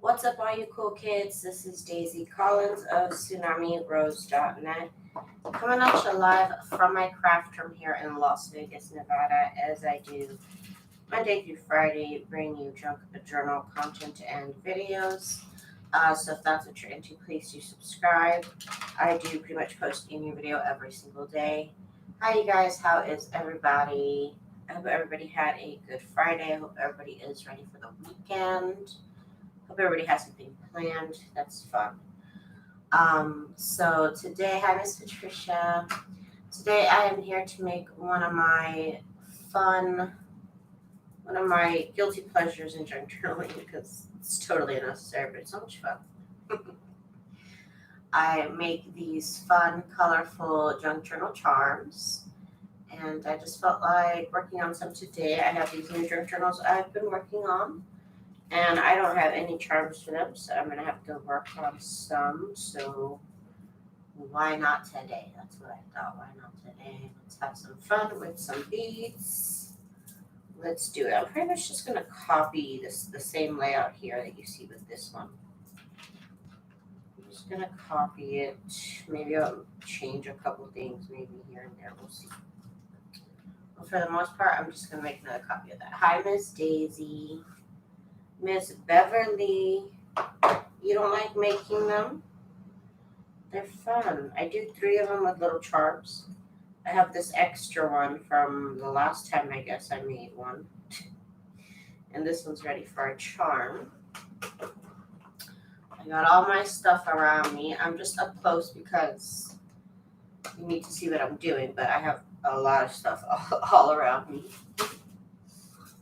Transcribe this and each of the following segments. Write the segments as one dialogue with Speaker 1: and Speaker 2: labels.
Speaker 1: What's up, all you cool kids? This is Daisy Collins of TsunamiRose.net, coming at you live from my craft room here in Las Vegas, Nevada, as I do Monday through Friday, bring you junk journal content and videos. So if that's what you're into, please do subscribe. I do pretty much post a new video every single day. Hi, you guys. How is everybody? I hope everybody had a good Friday. I hope everybody is ready for the weekend. Hope everybody has something planned. That's fun. So today, hi Miss Patricia. Today I am here to make one of my guilty pleasures in junk journaling because it's totally unnecessary, but it's so much fun. I make these fun, colorful junk journal charms, and I just felt like working on some today. I have these new junk journals I've been working on. And I don't have any charms for them, so I'm going to have to work on some. So why not today? That's what I thought. Why not today? Let's have some fun with some beads. Let's do it. I'm pretty much just going to copy the same layout here that you see with this one. I'm just going to copy it. Maybe I'll change a couple things, maybe here and there. We'll see. But for the most part, I'm just going to make another copy of that. Hi, Miss Daisy. Miss Beverly, you don't like making them? They're fun. I do 3 of them with little charms. I have this extra one from the last time I guess I made one. And this one's ready for a charm. I got all my stuff around me. I'm just up close because you need to see what I'm doing, but I have a lot of stuff all around me.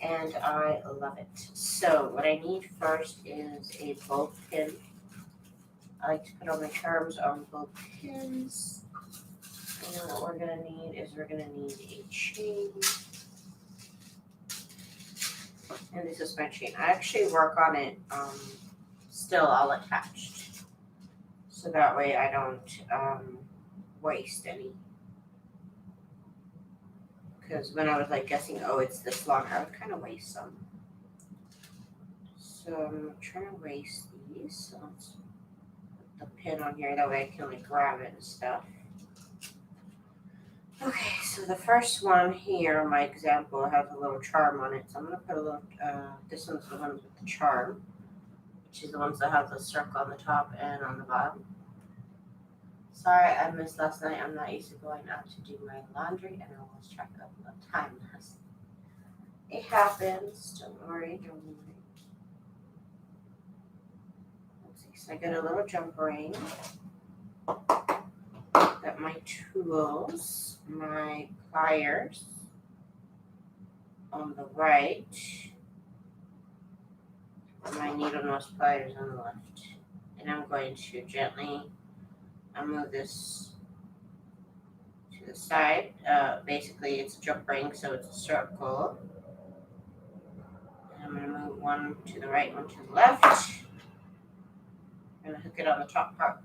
Speaker 1: And I love it. So what I need first is a bow pin. I like to put all my charms on both pins. And then what we're going to need is a chain. And this is my chain. I actually work on it still all attached. So that way I don't waste any. Because when I was like guessing, oh, it's this long, I would kind of waste some. So I'm trying to waste these. So let's put the pin on here. That way I can like grab it and stuff. Okay, so the first one here, my example, has a little charm on it. So I'm going to put a little, this one's the one with the charm, which is the ones that have the circle on the top and on the bottom. Sorry, I missed last night. I'm not used to going out to do my laundry, and I lost track of what time it is. It happens. Don't worry. Let's see. So I got a little jump ring. Got my tools, my pliers on the right, and my needle nose pliers on the left. And I'm going to gently move this to the side. Basically, it's a jump ring, so it's a circle. And I'm going to move one to the right, one to the left. I'm going to hook it on the top part.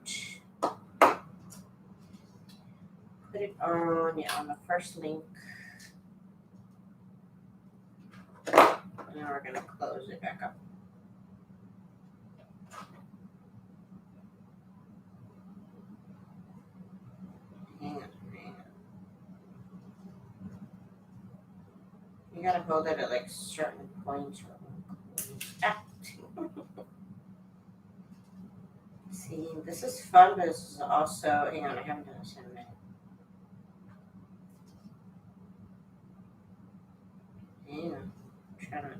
Speaker 1: Put it on the first link. And then we're going to close it back up. Hang on. You gotta hold it at like certain points. See, this is fun, but this is also, hang on, I haven't done this in a minute. Hang on, I'm trying to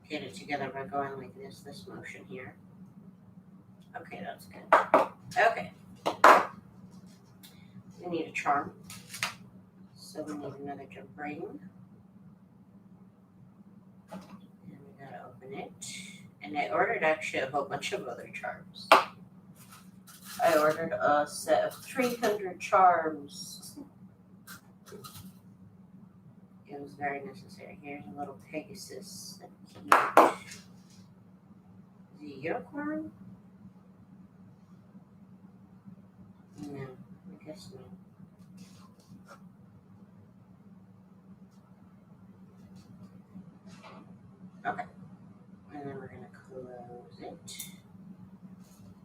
Speaker 1: get it together by going like this motion here. Okay, that's good. Okay. We need a charm. So we need another jump ring. And we gotta open it. And I ordered actually a whole bunch of other charms. I ordered a set of 300 charms. It was very necessary. Here's a little Pegasus. That's cute. Is it a unicorn? No, I guess not. Okay. And then we're going to close it.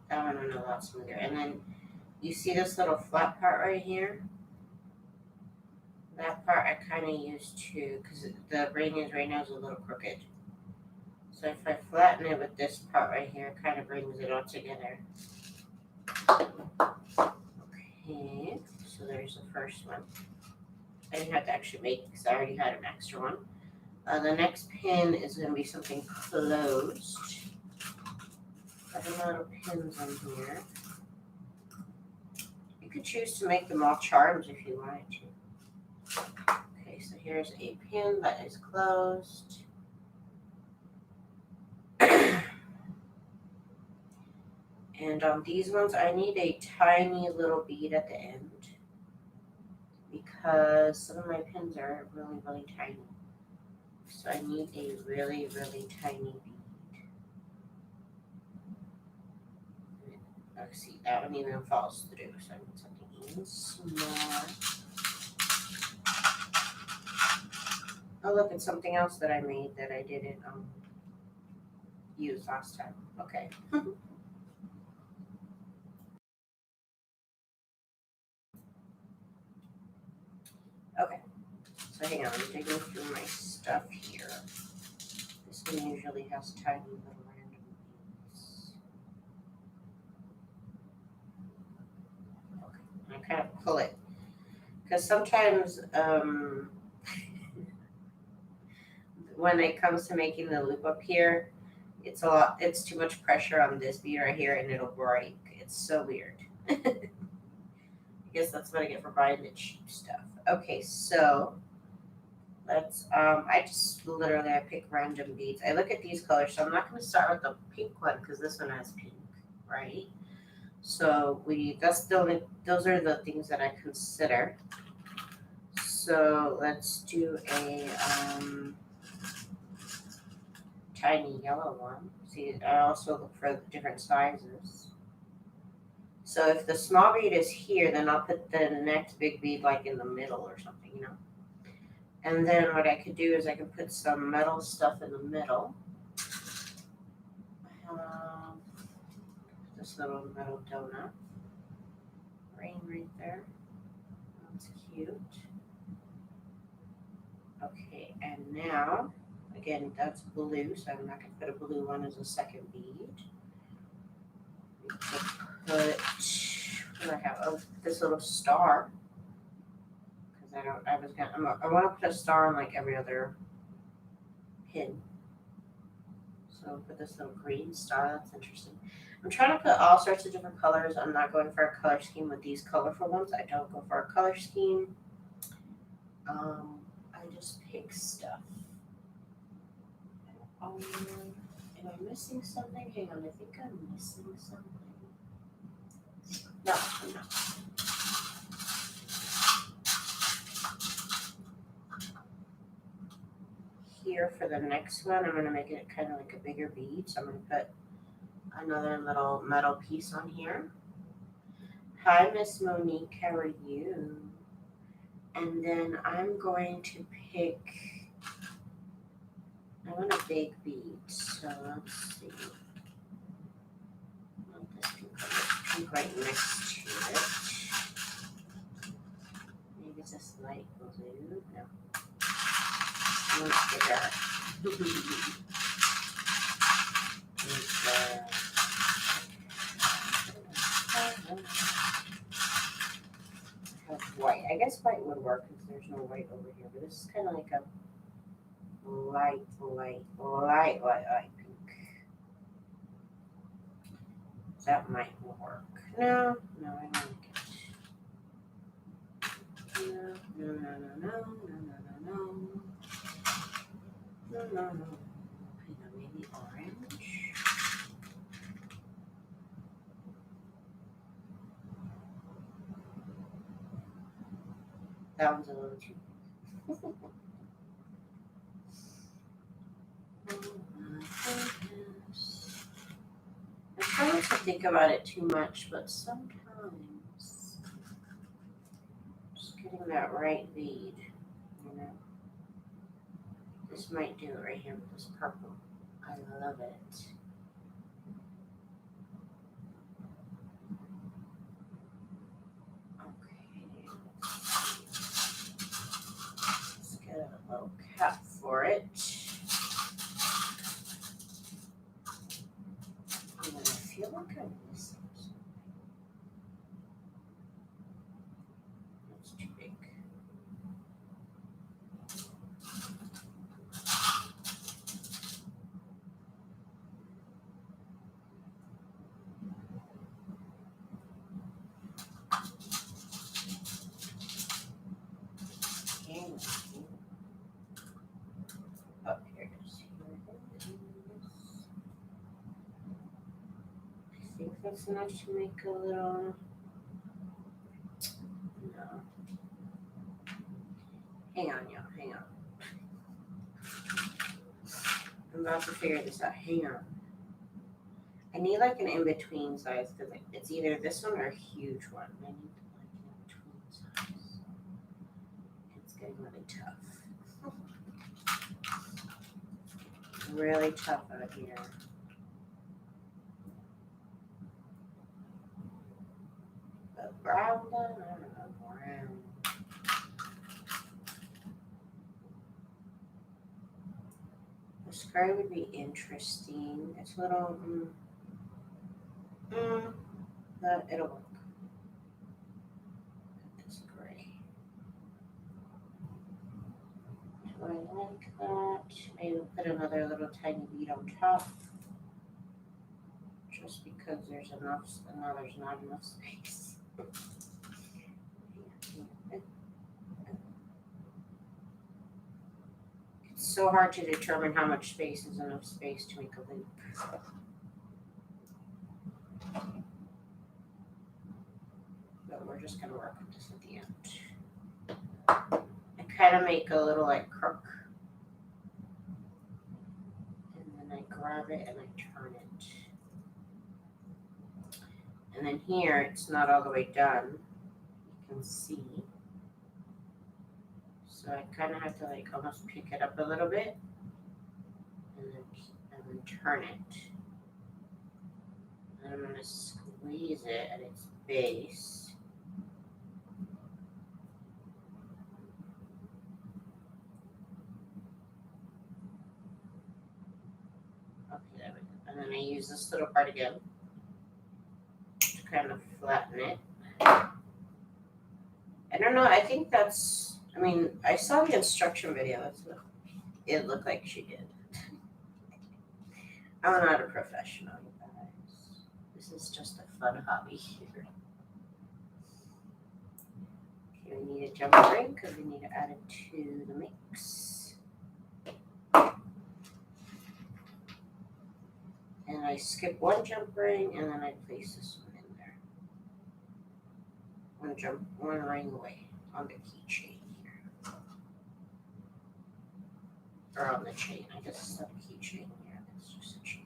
Speaker 1: That one went a lot smoother. And then you see this little flat part right here? That part I kind of used to, because the brain is right now is a little crooked. So if I flatten it with this part right here, it kind of brings it all together. Okay, so there's the first one. I didn't have to actually make it because I already had an extra one. The next pin is going to be something closed. I have little pins on here. You could choose to make them all charms if you wanted to. Okay, so here's a pin that is closed. And on these ones, I need a tiny little bead at the end because some of my pins are really, really tiny. So I need a really, really tiny bead. Oh, see, that one even falls through, so I need something even smaller. Oh, look, it's something else that I made that I didn't use last time. Okay. Okay. So hang on, I'm digging through my stuff here. This one usually has tiny little random beads. Okay. I kind of pull it. Because sometimes when it comes to making the loop up here, it's too much pressure on this bead right here and it'll break. It's so weird. I guess that's what I get for buying the cheap stuff. Okay, so let's I pick random beads. I look at these colors, so I'm not gonna start with the pink one because this one has pink, right? So those are the things that I consider. So let's do a tiny yellow one. See, I also look for different sizes. So if the small bead is here, then I'll put the next big bead like in the middle or something, you know. And then what I could do is I could put some metal stuff in the middle. This little metal donut. Rain right there. That's cute. Okay, and now, again, that's blue, so I'm not going to put a blue one as a second bead. Put, what do I have? Oh, this little star. Because I want to put a star on like every other pin. So put this little green star, that's interesting. I'm trying to put all sorts of different colors. I'm not going for a color scheme with these colorful ones. I don't go for a color scheme. I just pick stuff. Am I missing something? Hang on, I think I'm missing something. No, I'm not. Here for the next one, I'm going to make it kind of like a bigger bead. So I'm going to put another little metal piece on here. Hi, Miss Monique, how are you? And then I'm going to pick, I want a big bead, so let's see. I want this pink right next to it. Maybe it's this light blue. No. Let's get that. White. I guess white would work because there's no white over here, but this is kind of like a light pink. That might work. No, I don't like it. No. Maybe orange. That one's a little too. Oh my goodness. I try not to think about it too much, but sometimes just getting that right bead, you know. This might do it right here with this purple. I love it. what kind of this? That's too big. Oh, here it is. I think that's enough to make a little. No. Hang on, y'all. Hang on. I'm about to figure this out. Hang on. I need like an in-between size because it's either this one or a huge one. I need like an in-between size. It's getting really tough. Really tough out here. But brown one? I don't know. Brown. The sky would be interesting. It's a little. But it'll work. It's gray. Do I like that? Maybe put another little tiny bead on top. Just because there's enough, and now there's not enough space. It's so hard to determine how much space is enough space to make a loop. But we're just going to work with this at the end. I kind of make a little like crook. And then I grab it and I turn it. And then here, it's not all the way done. You can see. So I kind of have to like almost pick it up a little bit. And then turn it. And I'm going to squeeze it at its base. Okay, there we go. And then I use this little part again to kind of flatten it. I don't know, I think that's, I mean, I saw the instruction video. That's what it looked like she did. I'm not a professional, you guys. This is just a fun hobby here. Okay, we need a jump ring because we need to add it to the mix. And I skip one jump ring and then I place this one in there. One ring away on the keychain here. Or on the chain. I guess it's not a keychain here. It's just a chain.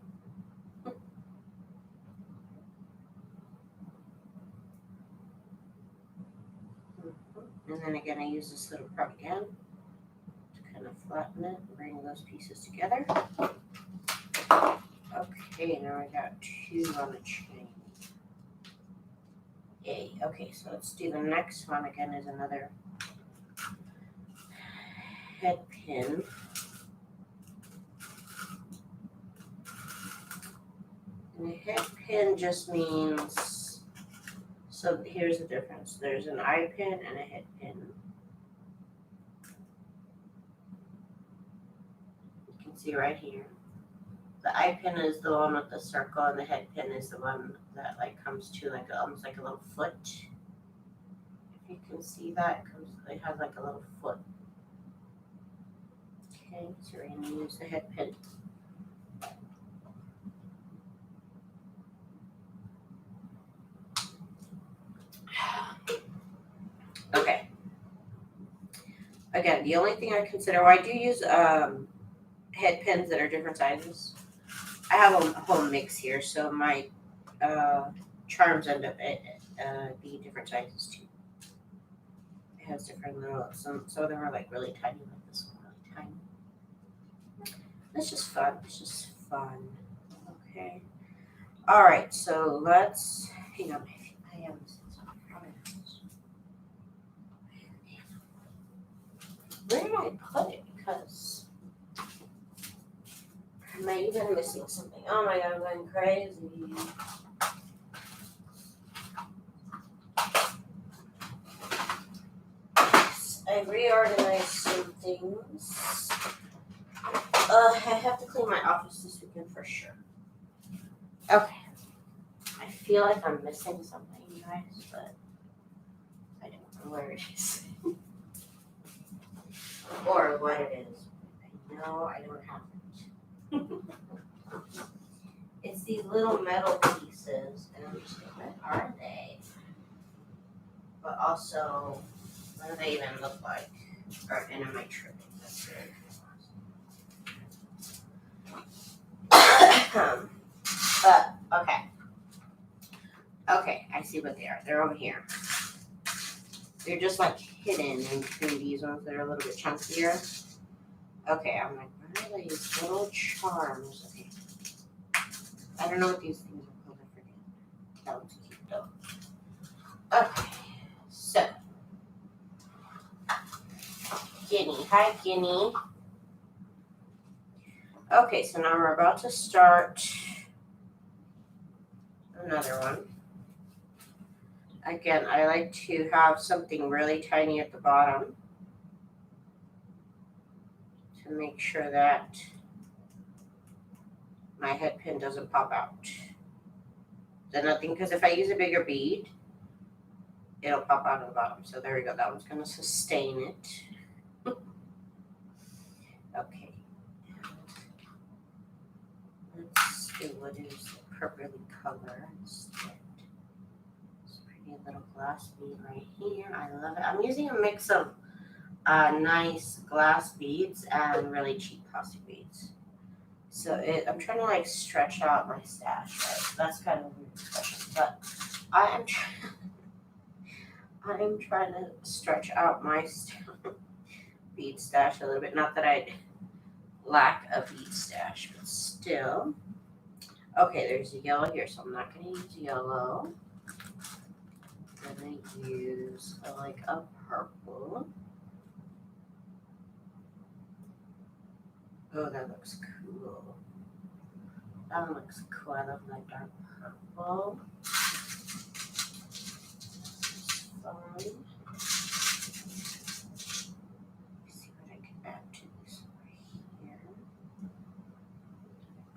Speaker 1: And then again, I use this little part again to kind of flatten it, bring those pieces together. Okay, now I got two on the chain. Yay. Okay, so let's do the next one. Again, is another head pin. And a head pin just means, so here's the difference. There's an eye pin and a head pin. You can see right here. The eye pin is the one with the circle, and the head pin is the one that like comes to like almost like a little foot. If you can see that, it has like a little foot. Okay, so we're gonna use the head pin. Okay. Again, the only thing I consider, I do use head pins that are different sizes. I have a whole mix here, so my charms end up being different sizes too. It has different little, some of them are like really tiny, like this one really tiny. It's just fun. It's just fun. Okay. All right. So let's hang on. I am. Where did I put it? Because Am I even missing something? Oh my god, I'm going crazy. I reorganized some things. I have to clean my office this weekend for sure. Okay. I feel like I'm missing something, you guys, but I don't know where it is. Or what it is. I know I don't have it. It's these little metal pieces, and I'm just like, what are they? But also, what do they even look like? Or, and am I tripping? That's very but, okay. Okay, I see what they are. They're over here. They're just like hidden in between these ones that are a little bit chunkier. Okay, I'm like, what are these little charms? Okay. I don't know what these things are called. I forget. That one's cute though. Okay, so. Guinea. Hi, Guinea. Okay, so now we're about to start another one. Again, I like to have something really tiny at the bottom to make sure that my head pin doesn't pop out. Then nothing, because if I use a bigger bead, it'll pop out of the bottom. So there we go. That one's going to sustain it. Okay. Let's see what is the purpley color instead. This pretty little glass bead right here. I love it. I'm using a mix of nice glass beads and really cheap plastic beads. So I'm trying to like stretch out my stash, right? That's kind of a weird expression, but I'm trying to stretch out my bead stash a little bit. Not that I lack a bead stash, but still. Okay, there's a yellow here, so I'm not going to use yellow. I'm going to use like a purple. Oh, that looks cool. That one looks cool. I love my dark purple. Fun. Let's see what I can add to this over here.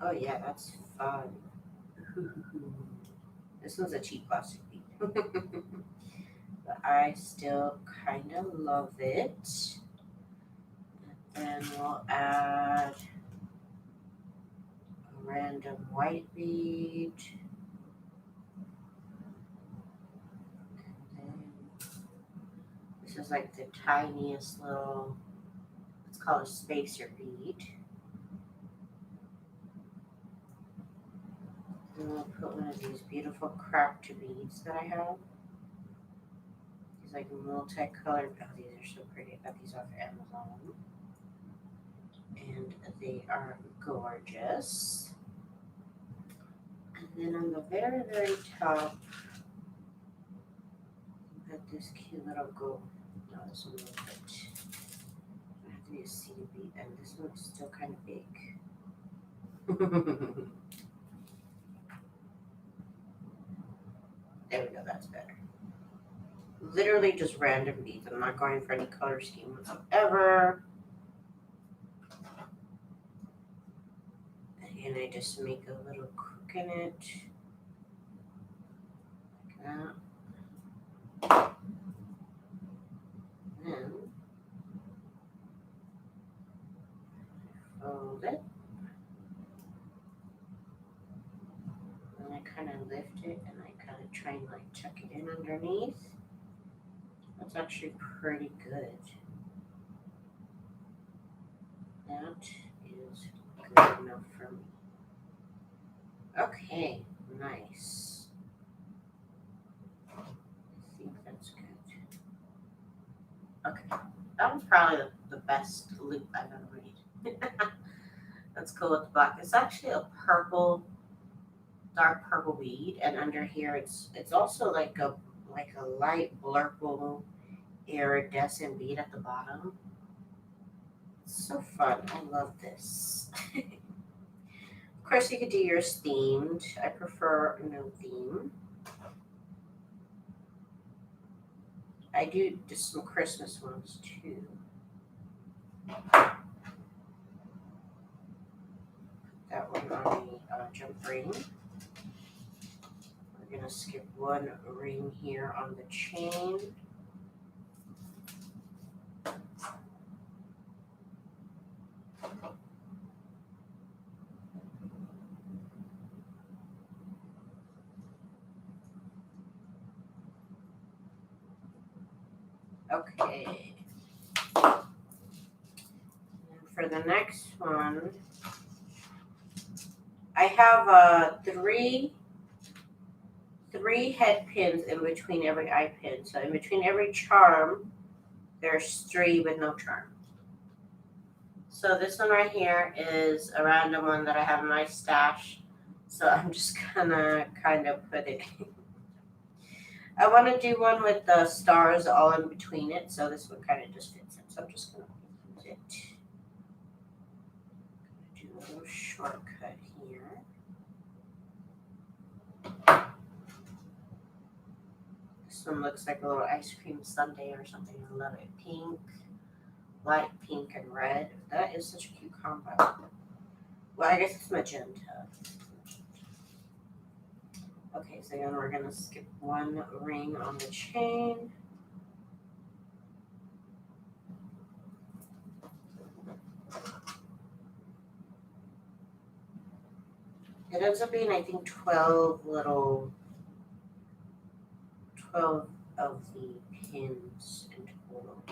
Speaker 1: Oh yeah, that's fun. This one's a cheap plastic bead. But I still kind of love it. And we'll add a random white bead. This is like the tiniest little, it's called a spacer bead. And we'll put one of these beautiful cracked beads that I have. These like multicolored, oh these are so pretty. I got these off Amazon. And they are gorgeous. And then on the very, very top, I've got this cute little gold. No, this one will fit. I have to be a seed bead, and this one's still kind of big. There we go, that's better. Literally just random beads. I'm not going for any color scheme whatsoever. And I just make a little crook in it. Like that. Then fold it. And I kind of lift it and I kind of try and like tuck it in underneath. That's actually pretty good. That is good enough for me. Okay, nice. I think that's good. Okay, that was probably the best loop I've ever made. Let's go with the black. It's actually a purple, dark purple bead, and under here it's also like a light blurple iridescent bead at the bottom. It's so fun. I love this. course, you could do yours themed. I prefer no theme. I do just some Christmas ones too. That one on the jump ring. We're gonna skip one ring here on the chain. Okay. And for the next one, I have three head pins in between every eye pin. So in between every charm, there's 3 with no charm. So this one right here is a random one that I have in my stash. So I'm just gonna kind of put it. I want to do one with the stars all in between it. So this one kind of just fits in. So I'm just gonna use it. Do a little shortcut here. This one looks like a little ice cream sundae or something. I love it. Pink, light pink, and red. That is such a cute combo. Well, I guess it's magenta. Okay, so then we're gonna skip one ring on the chain. It ends up being, I think, 12 of the pins in total.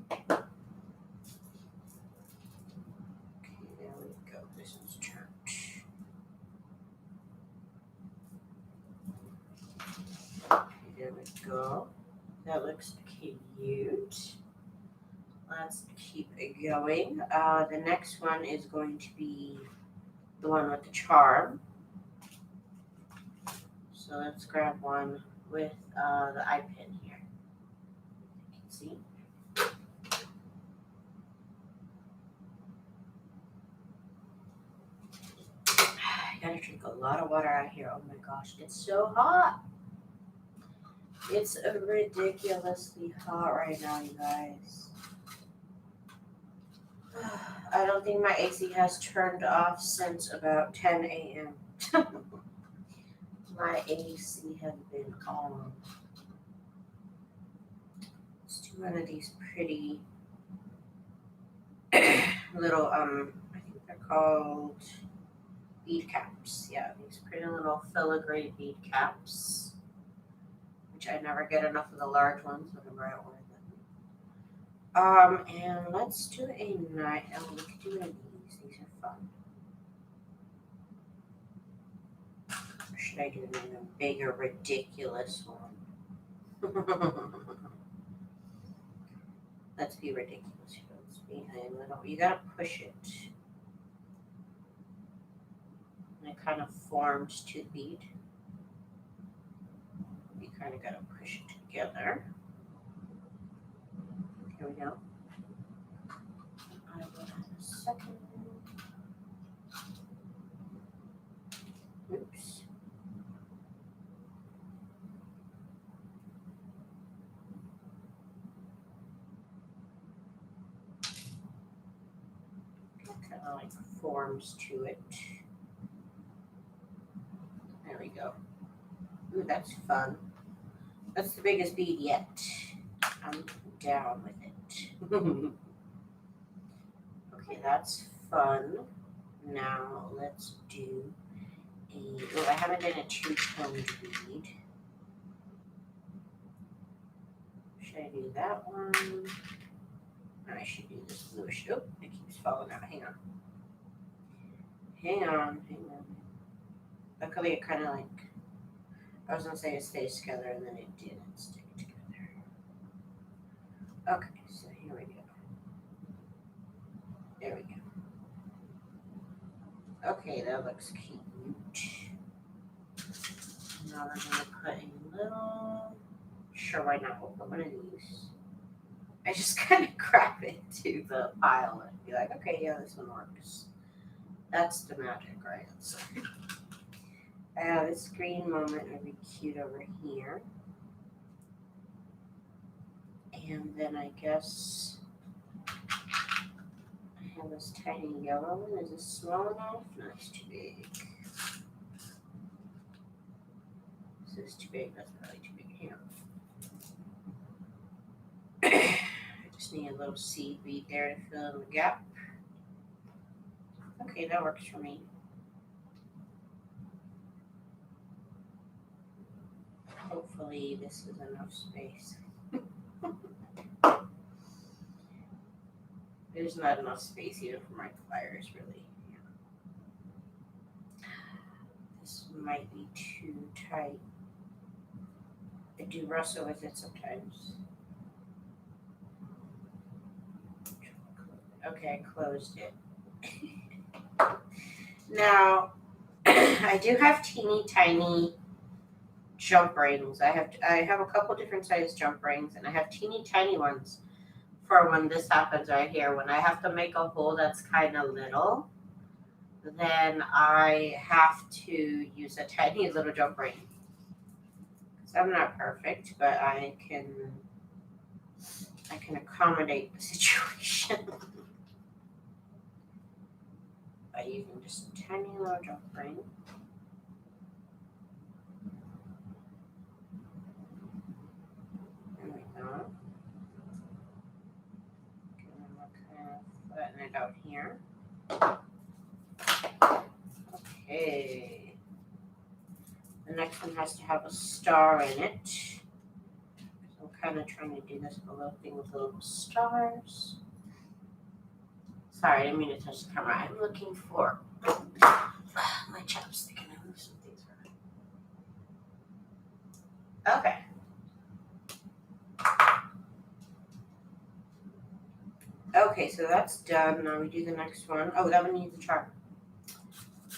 Speaker 1: Okay, there we go. This is church. Okay, there we go. That looks cute. Let's keep it going. The next one is going to be the one with the charm. So let's grab one with the eye pin here. You can see. I gotta drink a lot of water out here. Oh my gosh, it's so hot. It's ridiculously hot right now, you guys. I don't think my AC has turned off since about 10 a.m. My AC has been on. Let's do one of these pretty little, I think they're called bead caps. Yeah, these pretty little filigree bead caps, which I never get enough of the large ones whenever I order them. And let's do a night. Oh, we could do one of these. These are fun. Or should I do a bigger, ridiculous one? Let's be ridiculous. Let's be a little. You gotta push it. And it kind of forms to the bead. You kind of gotta push it together. Here we go. I will have a second. Oops. Kind of like forms to it. There we go. Ooh, that's fun. That's the biggest bead yet. I'm down with it. Okay, that's fun. Now let's do a. Oh, I haven't done a 2-toned bead. Should I do that one? I should do this bluish. Oh, it keeps falling out. Hang on. Hang on. Luckily, it kind of like. I was gonna say it stays together, and then it didn't stick together. Okay, so here we go. There we go. Okay, that looks cute. Now we're gonna put a little. Sure, why not? We'll put one of these. I just kind of grab it to the pile and be like, okay, yeah, this one works. That's the magic, right? So, this green moment would be cute over here. And then I guess I have this tiny yellow one. Is this small enough? No, it's too big. This is too big. That's probably too big here. I just need a little seed bead there to fill in the gap. Okay, that works for me. Hopefully this is enough space. There's not enough space even for my pliers, really. Yeah. This might be too tight. I do wrestle with it sometimes. Okay, I closed it. Now, I do have teeny tiny jump rings. I have a couple different size jump rings, and I have teeny tiny ones for when this happens right here. When I have to make a hole that's kind of little, then I have to use a tiny little jump ring. So I'm not perfect, but I can accommodate the situation by using just a tiny little jump ring. There we go. Flatten it out here. Okay. The next one has to have a star in it. So I'm kind of trying to do this little thing with little stars. Sorry, I didn't mean to touch the camera. I'm looking for my chapstick and I move some things around. Okay. Okay, so that's done. Now we do the next one. Oh, that one needs a charm.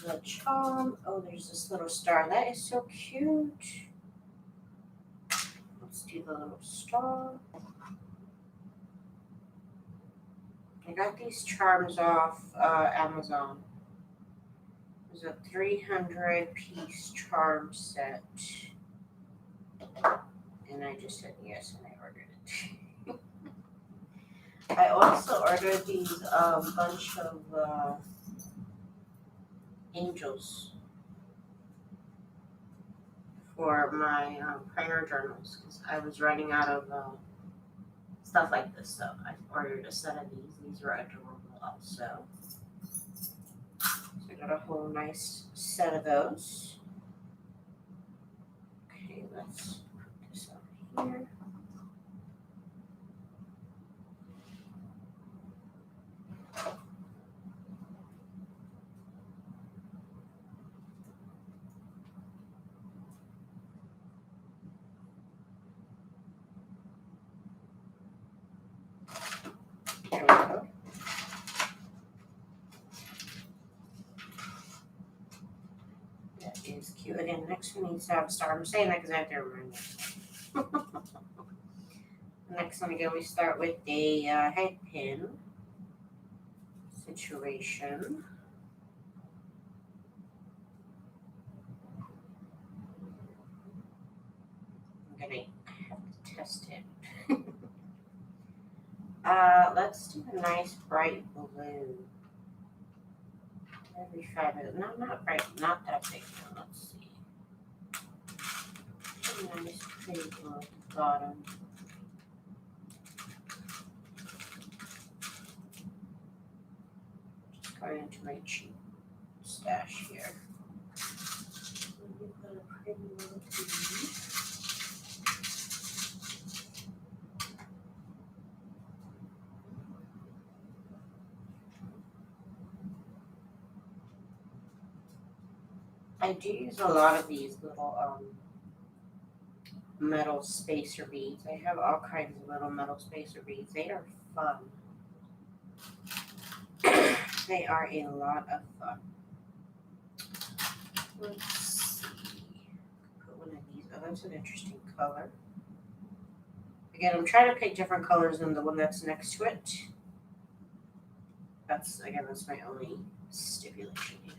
Speaker 1: The charm. Oh, there's this little star. That is so cute. Let's do the little star. I got these charms off Amazon. It was a 300-piece charm set. And I just said yes and I ordered it. I also ordered these bunch of angels for my prayer journals because I was running out of stuff like this. So I ordered a set of these. These were adorable also. So I got a whole nice set of those. Okay, let's put this up here. There we go. That is cute. Again, next one needs to have a star. I'm saying that because I have to remind myself. The next one, again, we start with a head pin situation. I'm going to have to test it. Let's do a nice bright blue. Every 5 minutes. No, not bright, not that big one. Let's see. A nice pretty blue at the bottom. Just going into my cheap stash here. Let me put a pretty little piece. I do use a lot of these little metal spacer beads. I have all kinds of little metal spacer beads. They are fun. They are a lot of fun. Let's see. Put one of these. Oh, that's an interesting color. Again, I'm trying to pick different colors than the one that's next to it. That's my only stipulation here.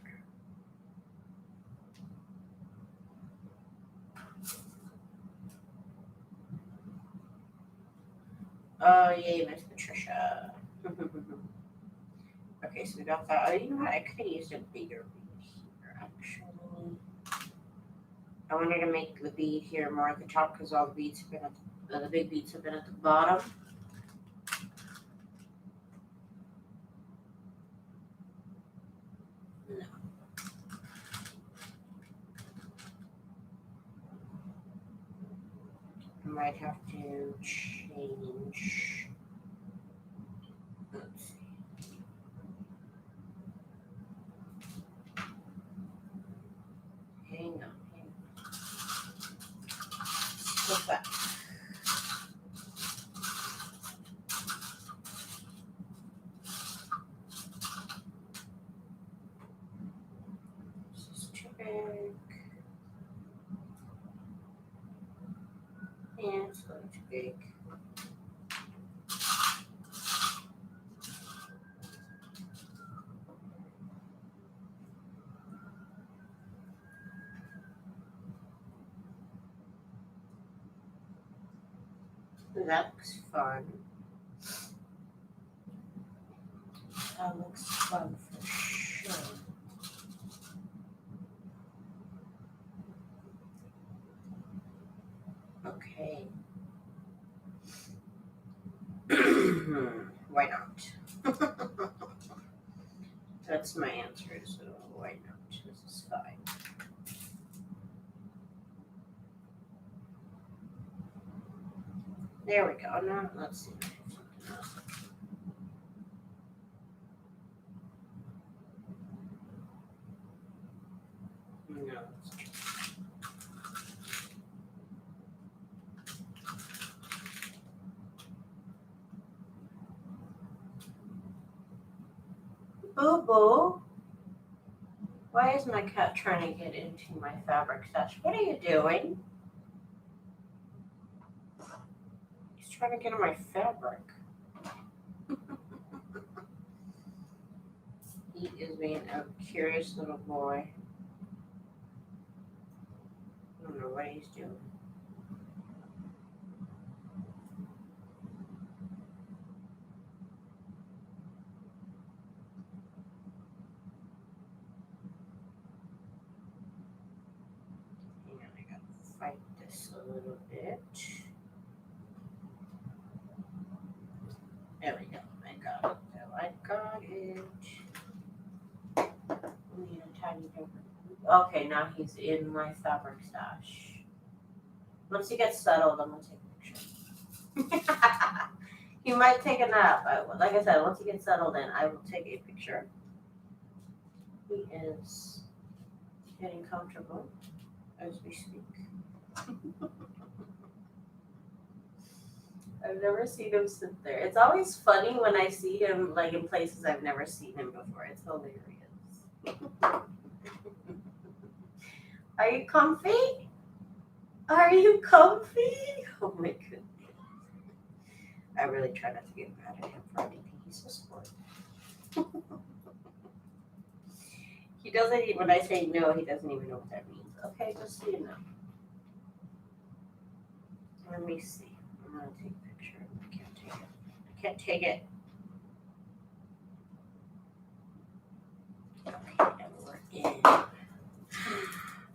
Speaker 1: Oh, yay, Miss Patricia. Okay, so we got that. Oh, you know what? I could have used a bigger bead here, actually. I wanted to make the bead here more at the top because all the beads have been at the big beads have been at the bottom. No. I might have to change. Let's see. Hang on. What's that? This is too big. And it's a little too big. That looks fun. That looks fun for sure. Okay. Why not? That's my answer, so why not? This is fine. There we go. Now let's see. No. Boo boo. Why is my cat trying to get into my fabric stash? What are you doing? He's trying to get in my fabric. He is being a curious little boy. I don't know what he's doing. Hang on, I gotta fight this a little bit. There we go. I got it. I got it. We need a tiny paper. Okay, now he's in my fabric stash. Once he gets settled, I'm gonna take a picture. He might take a nap. Like I said, once he gets settled in, I will take a picture. He is getting comfortable as we speak. I've never seen him sit there. It's always funny when I see him like in places I've never seen him before. It's hilarious. Are you comfy? Are you comfy? Oh my goodness. I really try not to get mad at him for anything. He's so sporty. He doesn't even, when I say no, he doesn't even know what that means. Okay, just so you know. Let me see. I'm gonna take a picture. I can't take it. I can't take it. Okay, and we're in.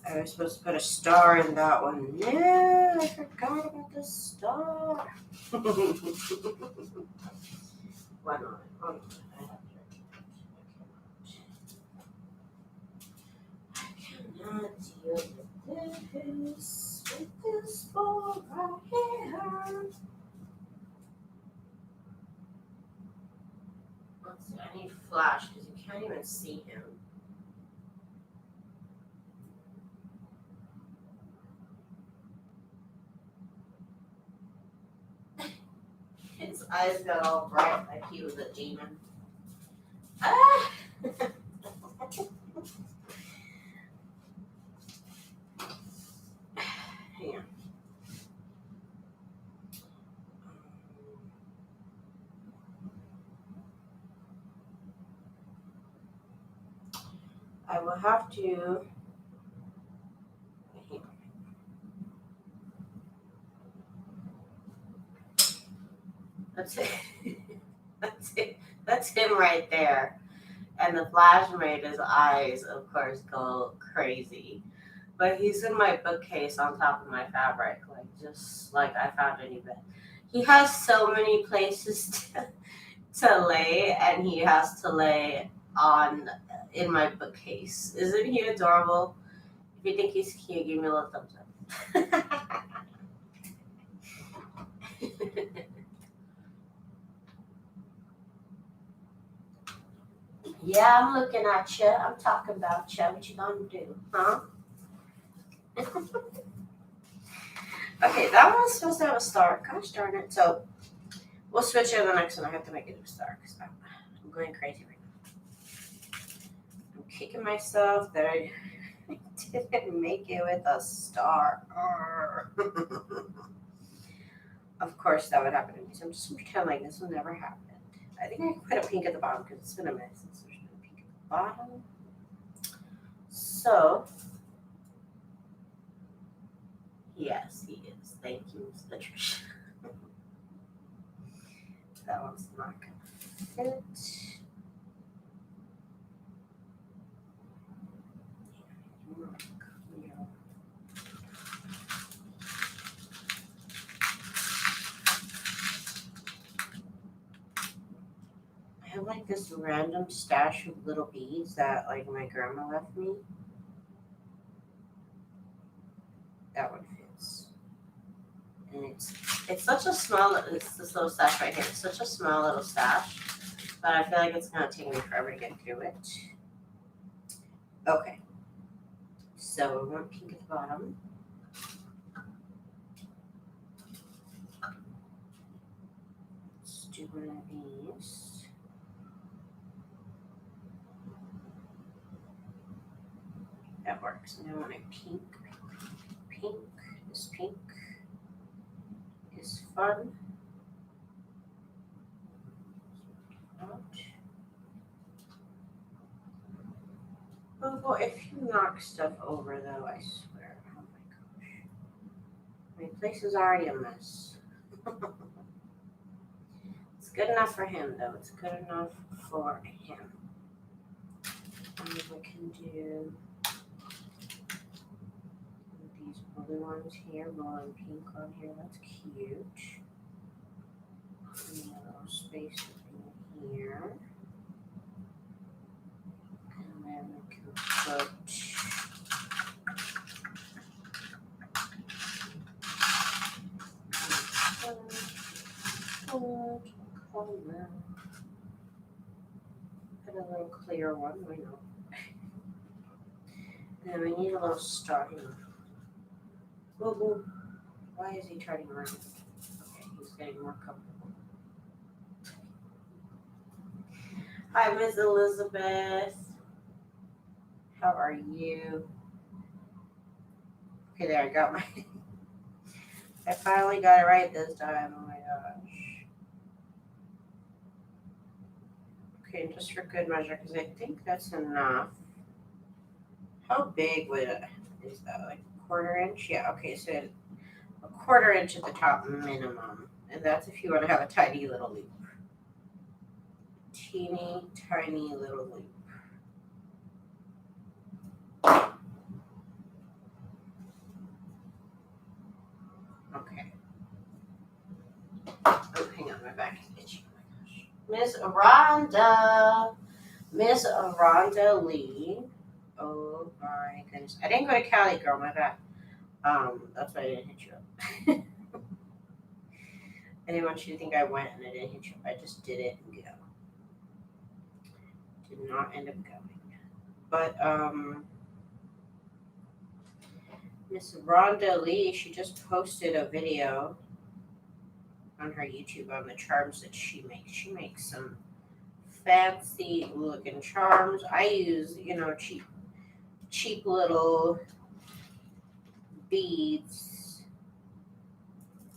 Speaker 1: I was supposed to put a star in that one. No, I forgot about the star. One moment. I have to. I cannot deal with this ball right here. Let's see, I need flash because you can't even see him. His eyes got all bright like he was a demon. Ah! Hang on. I will have to. That's it. That's it. That's him right there. And the flash made his eyes, of course, go crazy. But he's in my bookcase on top of my fabric, like just like I found it in bed. He has so many places to lay, and he has to lay on in my bookcase. Isn't he adorable? If you think he's cute, give me a little thumbs up. Yeah, I'm looking at you. I'm talking about you. What you gonna do, huh? Okay, that one was supposed to have a star. Gosh darn it. So we'll switch to the next one. I have to make it a star because I'm going crazy right now. I'm kicking myself that I didn't make it with a star. Of course, that would happen to me. So I'm just going to pretend like this will never happen. I think I can put a pink at the bottom because it's been a minute since there's been a pink at the bottom. So, yes, he is. Thank you, Ms. Patricia. That one's not going to fit. I have like this random stash of little beads that like my grandma left me. That one fits. And it's such a small, it's this little stash right here. It's such a small little stash, but I feel like it's gonna take me forever to get through it. Okay, so we want pink at the bottom. Let's do one of these. That works. And I want a pink. Pink. This pink is fun. Oh, well, if you knock stuff over, though, I swear. Oh my gosh. My place is already a mess. It's good enough for him, though. It's good enough for him. And we can do these blue ones here, blue and pink on here. That's cute. And a little space in here. And then we can put put a little clear one, why not? And then we need a little star here. Whoa. Why is he turning around? Okay, he's getting more comfortable. Hi, Miss Elizabeth. How are you? Okay, there, I got my... I finally got it right this time. Oh my gosh. Okay, just for good measure, because I think that's enough. How big is that? Like a 1/4 inch? Yeah, okay, so a 1/4 inch at the top minimum. And that's if you want to have a tiny little loop. Teeny tiny little loop. Okay. Oh, hang on, my back is itchy. Oh my gosh. Miss Rhonda Lee. Oh my goodness. I didn't go to Cali, girl, my bad. That's why I didn't hit you up. I didn't want you to think I went and I didn't hit you up. I just did it and go. Did not end up going. But Miss Rhonda Lee, she just posted a video on her YouTube on the charms that she makes. She makes some fancy looking charms. I use, cheap little beads.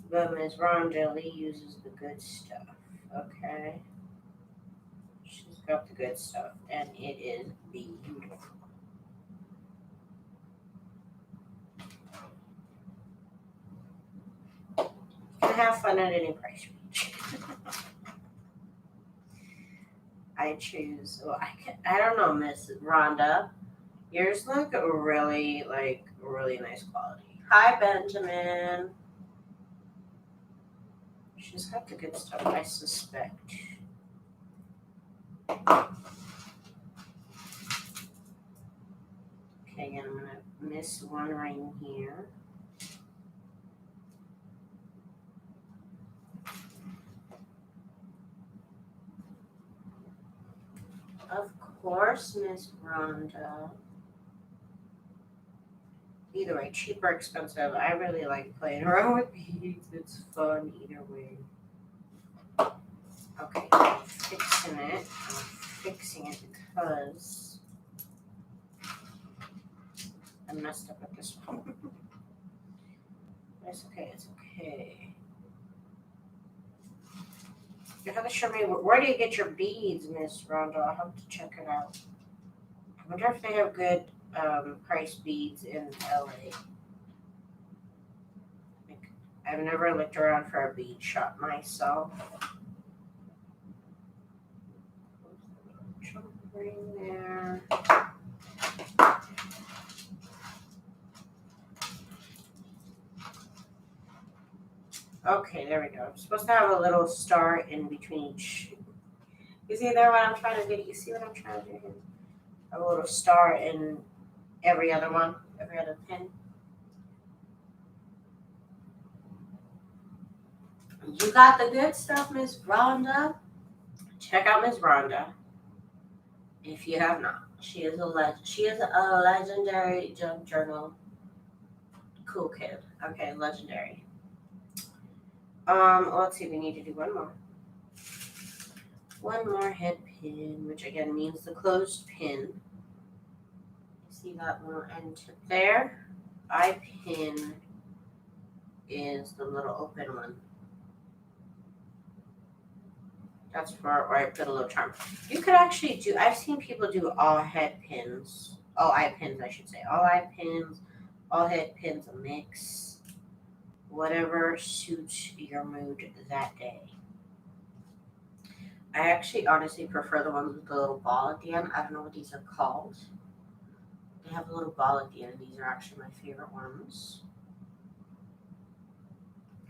Speaker 1: But Miss Rhonda Lee uses the good stuff. Okay. She's got the good stuff and it is beautiful. have fun at any price range. I choose. Well, I don't know, Miss Rhonda. Yours look really nice quality. Hi, Benjamin. She's got the good stuff, I suspect. Okay, again, I'm gonna miss one ring here. Of course, Miss Rhonda. Either way, cheap or expensive, I really like playing around with beads. It's fun either way. Okay, I'm fixing it. I'm fixing it because I messed up at this one. It's okay, it's okay. You have to show me, where do you get your beads, Miss Rhonda? I'll have to check it out. I wonder if they have good price beads in LA. I've never looked around for a bead shop myself. Jump ring there. Okay, there we go. I'm supposed to have a little star in between each. You see there what I'm trying to do? You see what I'm trying to do here? A little star in every other one, every other pin. You got the good stuff, Miss Rhonda. Check out Miss Rhonda if you have not. She is a legendary junk journal cool kid. Okay, legendary. Let's see. We need to do one more. One more head pin, which again means the closed pin. See that little end tip there? Eye pin is the little open one. That's where I put a little charm. You could actually do, I've seen people do all head pins, all eye pins, I should say. All eye pins, all head pins, a mix. Whatever suits your mood that day. I actually honestly prefer the ones with the little ball at the end. I don't know what these are called. They have a little ball at the end. These are actually my favorite ones.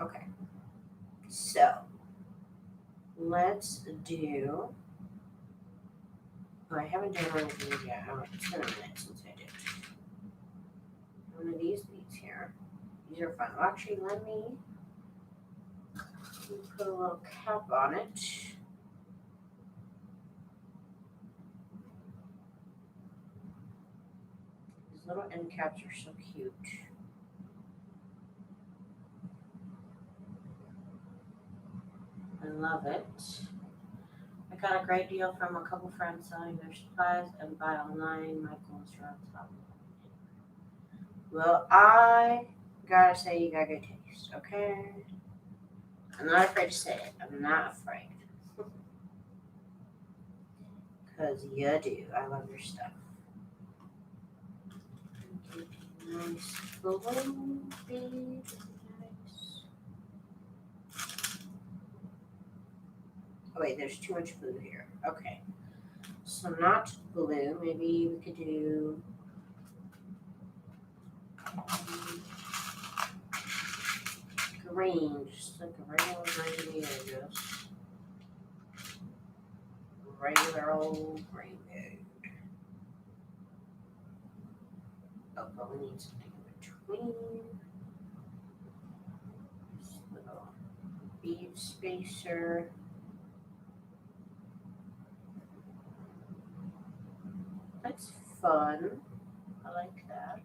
Speaker 1: Okay. So, let's do. Oh, I haven't done one of these yet. Oh, it's been a minute since I did. One of these beads here. These are fun. Well, actually, let me put a little cap on it. These little end caps are so cute. I love it. I got a great deal from a couple friends selling their supplies and buy online. My goals are on top. Well, I gotta say you got good taste, okay? I'm not afraid to say it. I'm not afraid. Because you do. I love your stuff. Nice blue bead. Nice. Oh wait, there's too much blue here. Okay. So not blue. Maybe we could do green. Just like a regular green bead, I guess. Regular old green bead. Oh, but we need something in between. This little bead spacer. That's fun. I like that.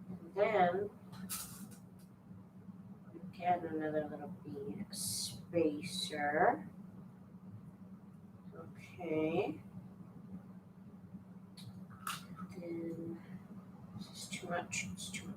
Speaker 1: And then again another little bead spacer. Okay. Then this is too much. It's too much.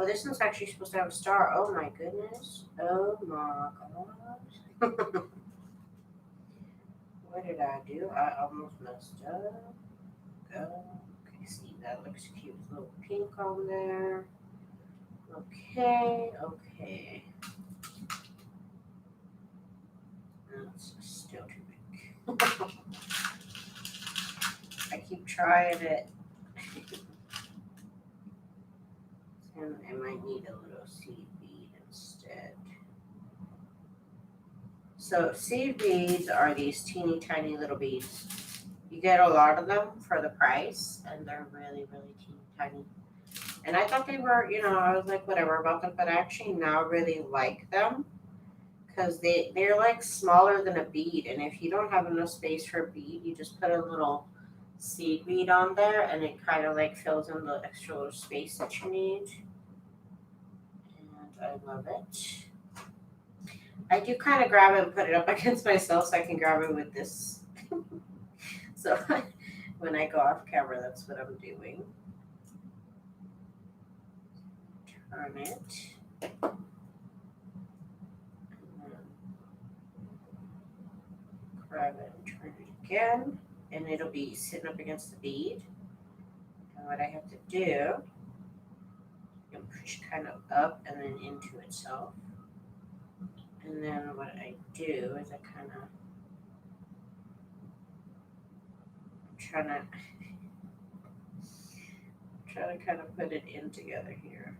Speaker 1: Oh, this one's actually supposed to have a star. Oh my goodness. Oh my god. What did I do? I almost messed up. Okay, see, that looks cute. A little pink on there. Okay, okay. That's still too big. I keep trying it. And I might need a little seed bead instead. So seed beads are these teeny tiny little beads. You get a lot of them for the price, and they're really, really teeny tiny. And I thought they were, I was like, whatever about them, but I actually now really like them because they're like smaller than a bead. And if you don't have enough space for a bead, you just put a little seed bead on there, and it kind of like fills in the extra little space that you need. And I love it. I do kind of grab it and put it up against myself so I can grab it with this. So when I go off camera, that's what I'm doing. Turn it. Grab it and turn it again. And it'll be sitting up against the bead. And what I have to do, you push kind of up and then into itself. And then what I do is I kind of try to kind of put it in together here.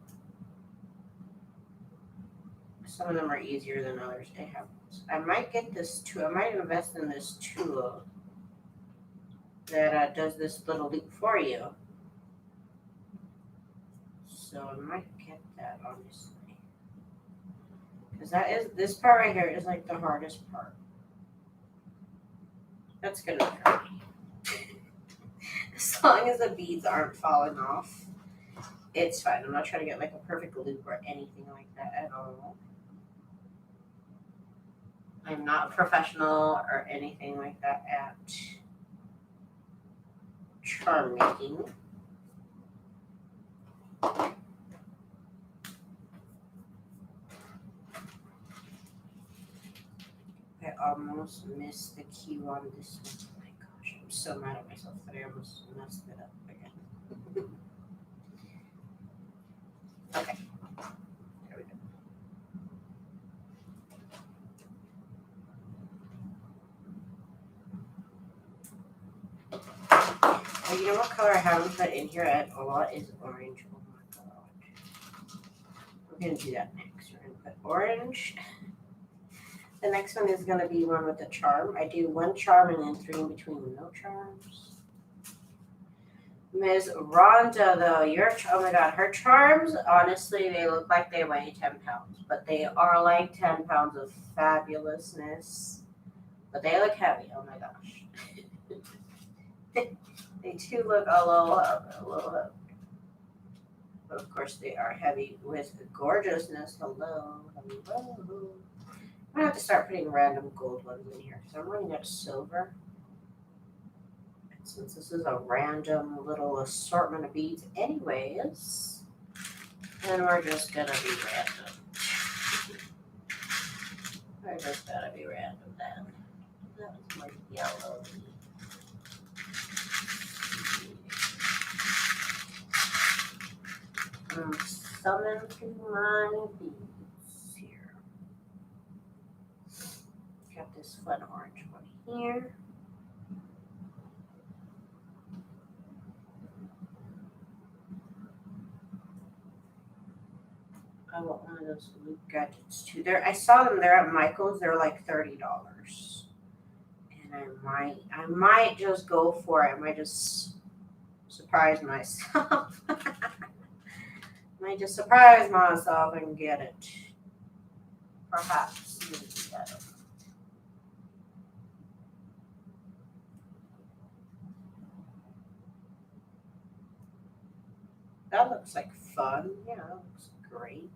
Speaker 1: Some of them are easier than others. I might get this tool. I might invest in this tool that does this little loop for you. So I might get that, honestly. Because this part right here is like the hardest part. That's gonna be hard. As long as the beads aren't falling off, it's fine. I'm not trying to get like a perfect loop or anything like that at all. I'm not a professional or anything like that at charm making. I almost missed the cue on this one. Oh my gosh, I'm so mad at myself that I almost messed it up again. Okay, there we go. Well, you know what color I haven't put in here at a lot is orange. Oh my god. We're going to do that next. We're going to put orange. The next one is going to be one with the charm. I do one charm and then 3 in between with no charms. Ms. Rhonda, though, oh my god, her charms, honestly, they look like they weigh 10 pounds, but they are like 10 pounds of fabulousness. But they look heavy, oh my gosh. They do look a little heavy. But of course, they are heavy with gorgeousness. Hello. I'm gonna have to start putting random gold ones in here because I'm running out of silver. And since this is a random little assortment of beads anyways, then we're just gonna be random. We're just gonna be random then. That was my yellow bead. Summon to my beads here. Got this fun orange one here. I want one of those loop gadgets too. I saw them there at Michael's. They're like $30, and I might just go for it. I might just surprise myself. Might just surprise myself and get it. Perhaps maybe get it. That looks like fun. Yeah, that looks great.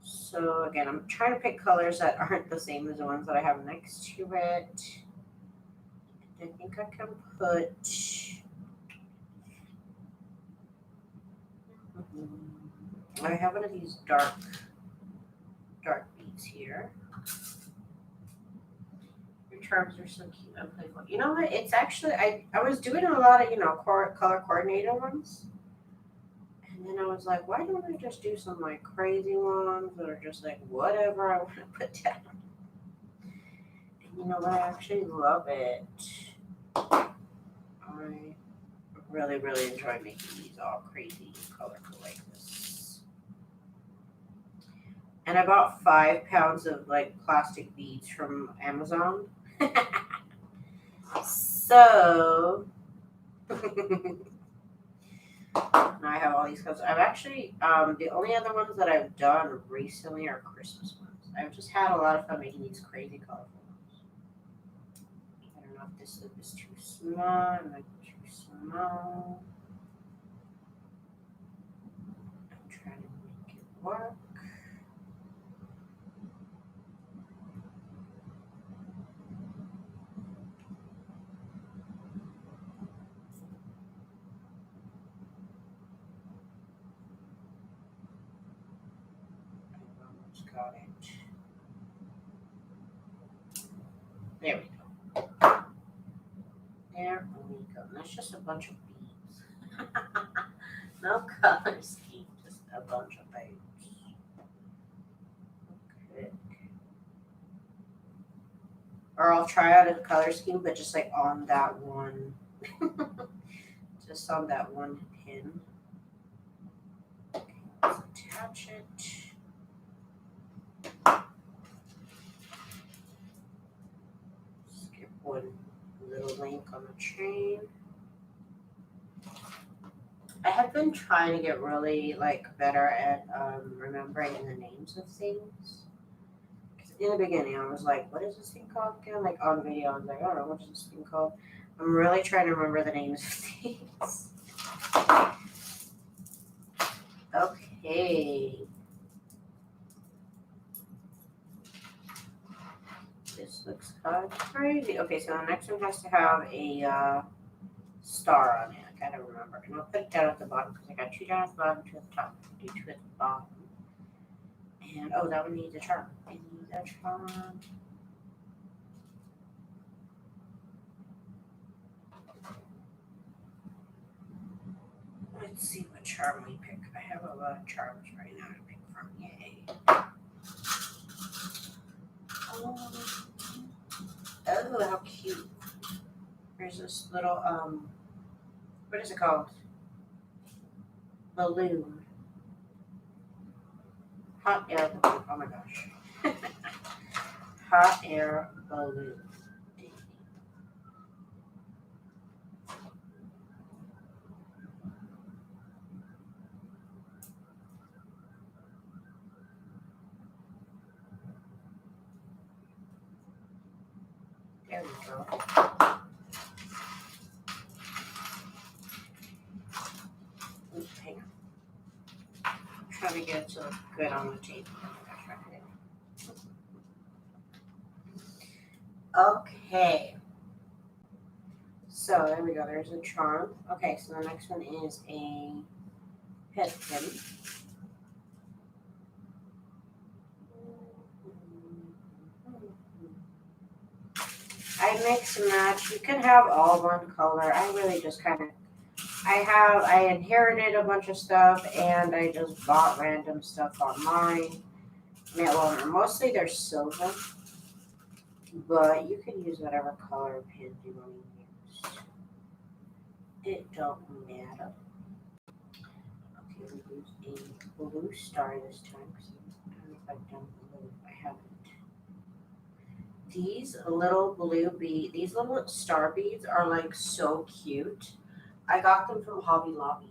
Speaker 1: So again, I'm trying to pick colors that aren't the same as the ones that I have next to it. I think I can put I have one of these dark beads here. Your charms are so cute and playful. You know what? It's actually I was doing a lot of color coordinated ones, and then I was like, why don't I just do some like crazy ones that are just like whatever I want to put down? And you know what? I actually love it. I really enjoy making these all crazy colorful like this. And I bought 5 pounds of like plastic beads from Amazon. So now I have all these colors. I've actually the only other ones that I've done recently are Christmas ones. I've just had a lot of fun making these crazy colorful ones. I don't know if this loop is too small. It might be too small. I'm trying to make it work. I've almost got it. There we go. There we go. And that's just a bunch of beads. No color scheme, just a bunch of beads. Okay. Or I'll try out a color scheme, but just like on that one, just on that one pin. Okay, let's attach it. Skip one little link on the chain. I have been trying to get really like better at remembering the names of things. In the beginning, I was like, what is this thing called again? Like on video, I was like, I don't know, what is this thing called? I'm really trying to remember the names of things. Okay. This looks kind of crazy. Okay, so the next one has to have a star on it. I gotta remember. And I'll put it down at the bottom because I got 2 down at the bottom, 2 at the top, do 2 at the bottom. And oh, that one needs a charm. It needs a charm. Let's see what charm we pick. I have a lot of charms right now to pick from. Yay. Oh, how cute. There's this little, what is it called? Balloon. Hot air balloon. Oh my gosh. Hot air balloon. There we go. Oops, hang on. I'm trying to get it to look good on the table. Okay. So there we go. There's a charm. Okay, so the next one is a head pin. I mix and match. You can have all one color. I really just kind of, I inherited a bunch of stuff and I just bought random stuff online. Well, mostly they're silver, but you can use whatever color pins you want to use. It don't matter. Okay, we use a blue star this time because I don't know if I've done blue. I haven't. These little star beads are like so cute. I got them from Hobby Lobby.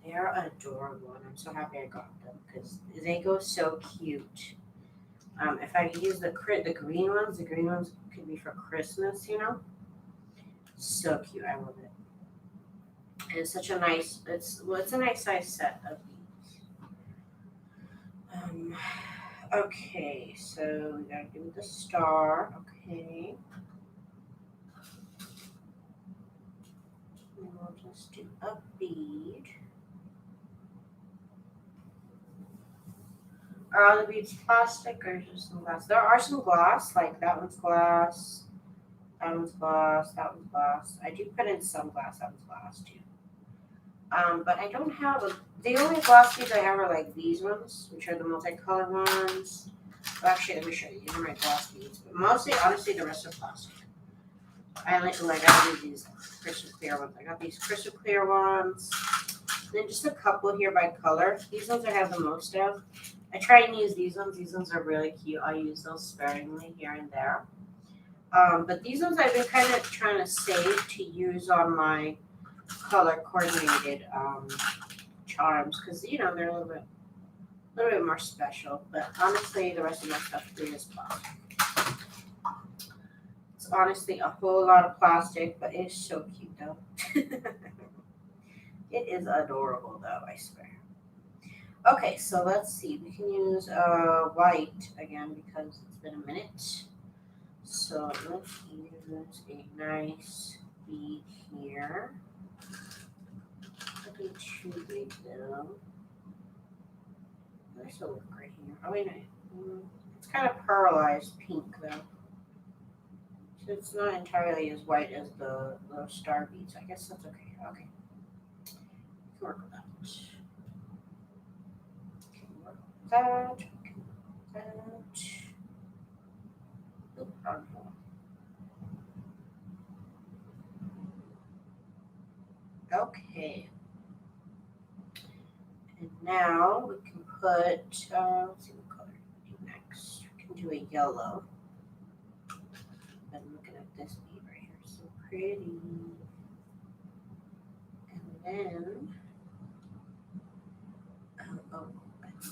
Speaker 1: They're adorable, and I'm so happy I got them because they go so cute. If I use the green ones could be for Christmas, you know. So cute, I love it. And it's such a nice. It's a nice size set of beads. Okay, so we gotta do the star. Okay. And we'll just do a bead. Are all the beads plastic or just some glass? There are some glass, like that one's glass, that one's glass, that one's glass. I do put in some glass, that one's glass too. But I don't have the only glass beads I have are like these ones, which are the multicolored ones. Well, actually, let me show you. These are my glass beads. But mostly, honestly, the rest are plastic. I got these crystal clear ones. I got these crystal clear ones. And then just a couple here by color. These ones I have the most of. I try and use these ones. These ones are really cute. I use those sparingly here and there. But these ones I've been kind of trying to save to use on my color coordinated charms because they're a little bit more special. But honestly, the rest of my stuff is plastic. It's honestly a whole lot of plastic, but it's so cute though. It is adorable though, I swear. Okay, so let's see. We can use white again because it's been a minute. So let's use a nice bead here. Nothing too big though. There's a look right here. Oh wait, no. It's kind of pearlized pink though. So it's not entirely as white as the star beads. I guess that's okay. Okay. Can work with that. Can work with that. Oop, wrong one. Okay. And now we can put, let's see what color we do next. We can do a yellow. I'm looking at this bead right here. So pretty. And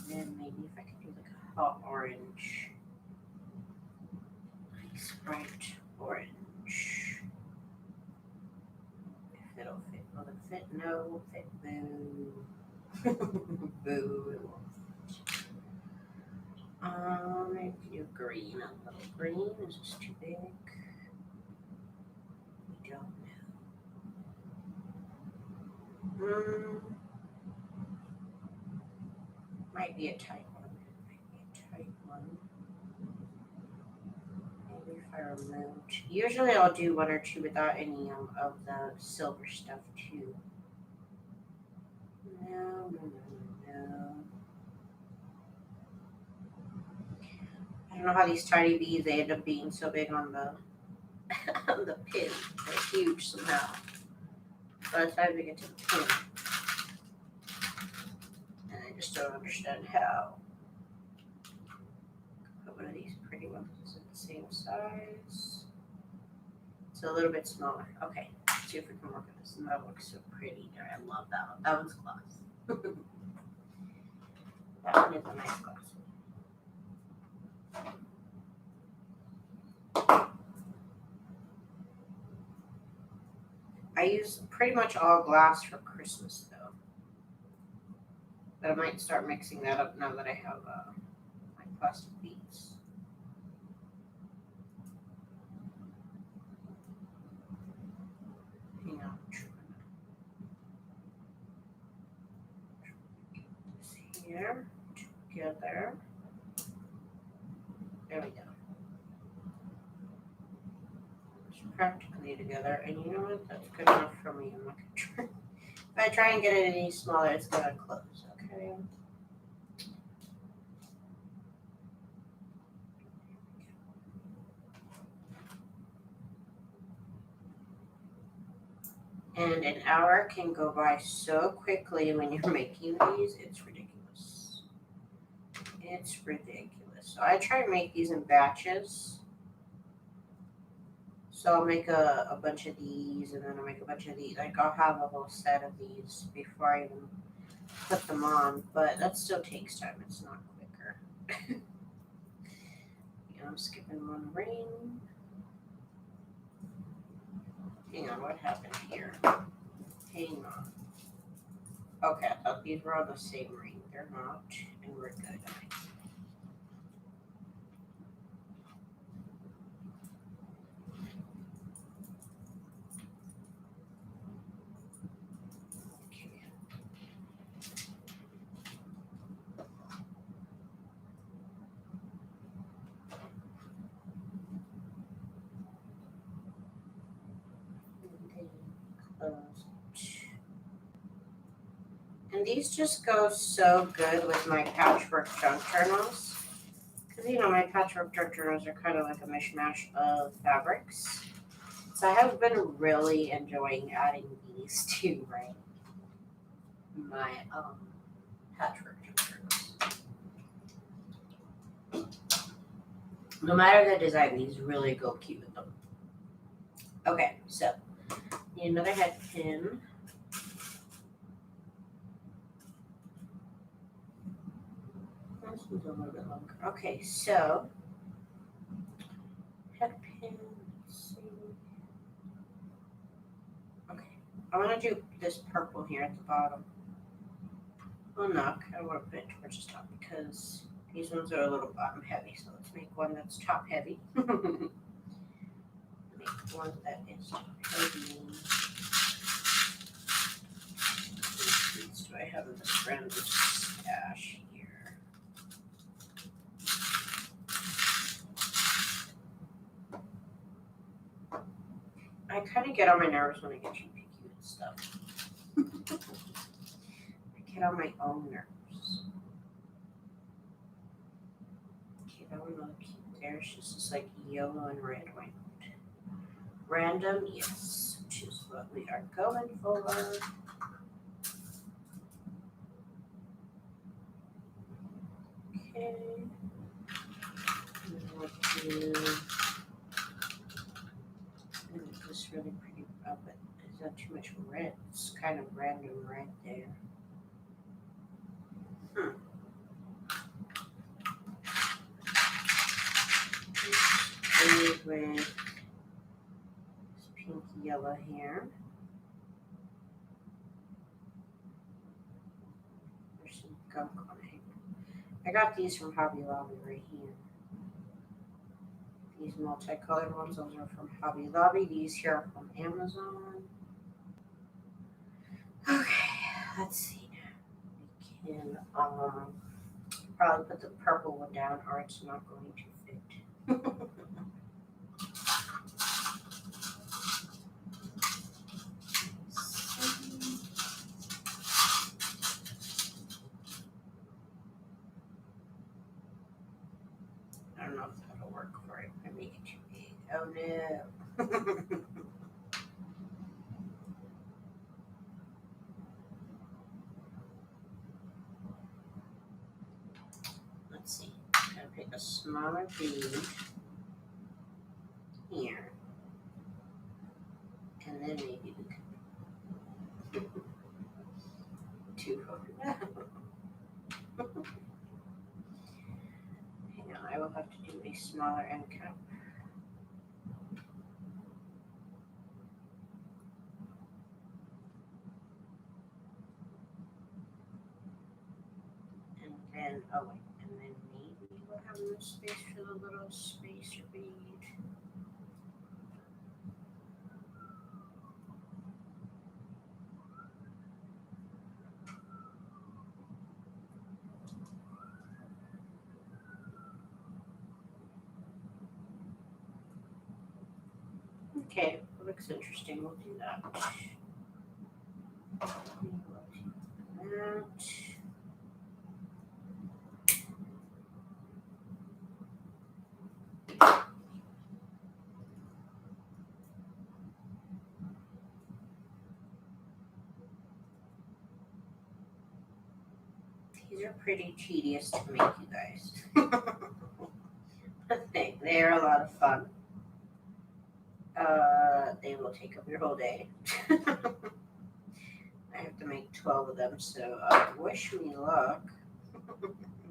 Speaker 1: then maybe if I could do like a hot orange. Nice bright orange. If it'll fit. Will it fit? No. Fit. Boo. Boo. It won't fit. Maybe do green. A little green. Is this too big? We don't know. Might be a tight one. Maybe if I removed. Usually I'll do one or two without any of the silver stuff too. No. I don't know how these tiny beads they end up being so big on the on the pin. They're huge somehow. By the time we get to the pin. And I just don't understand how. Put one of these pretty ones at the same size. It's a little bit smaller. Okay, let's see if we can work with this. And that looks so pretty. I love that one. That one's glass. That one is a nice glass. I use pretty much all glass for Christmas though. But I might start mixing that up now that I have my plastic beads. Hang on. This here together. There we go. Practically together, and you know what? That's good enough for me. I'm not gonna try. If I try and get it any smaller, it's gonna close. Okay. And an hour can go by so quickly when you're making these. It's ridiculous. It's ridiculous. So I try and make these in batches. So I'll make a bunch of these, and then I'll make a bunch of these. Like I'll have a whole set of these before I even put them on. But that still takes time. It's not quicker. I'm skipping one ring. Hang on, what happened here? Hang on. Okay, I thought these were on the same ring. They're not, and we're good. And these just go so good with my patchwork junk journals. Because, my patchwork junk journals are kind of like a mishmash of fabrics. So I have been really enjoying adding these to my patchwork junk journals. No matter the design, these really go cute with them. Okay, so need another head pin. This one's a little bit longer. Okay, so head pin. Let's see. Okay, I want to do this purple here at the bottom. Well, no, I don't want to put it towards the top because these ones are a little bottom heavy. So let's make one that's top heavy. Make one that is top heavy. What piece do I have in this random stash here? I kind of get on my nerves when I get too picky with stuff. I get on my own nerves. Okay, that one looks cute there. It's just this like yellow and red one. Random, yes, which is what we are going for. Okay. And we'll do this really pretty, but is that too much red? It's kind of random right there. With this pink yellow here. There's some gunk on it. I got these from Hobby Lobby right here. These multicolored ones, those are from Hobby Lobby. These here are from Amazon. Okay, let's see now. We can probably put the purple one down or it's not going to fit. I don't know if that'll work for it. I make it too big. Oh no. Let's see. I'm gonna pick a smaller bead here. And then maybe we could two over. Hang on, I will have to do a smaller end cap. And then, oh wait, and then maybe we'll have enough space for the little spacer bead. Okay, looks interesting. We'll do that. These are pretty tedious to make, you guys. But they are a lot of fun. They will take up your whole day. I have to make 12 of them, so wish me luck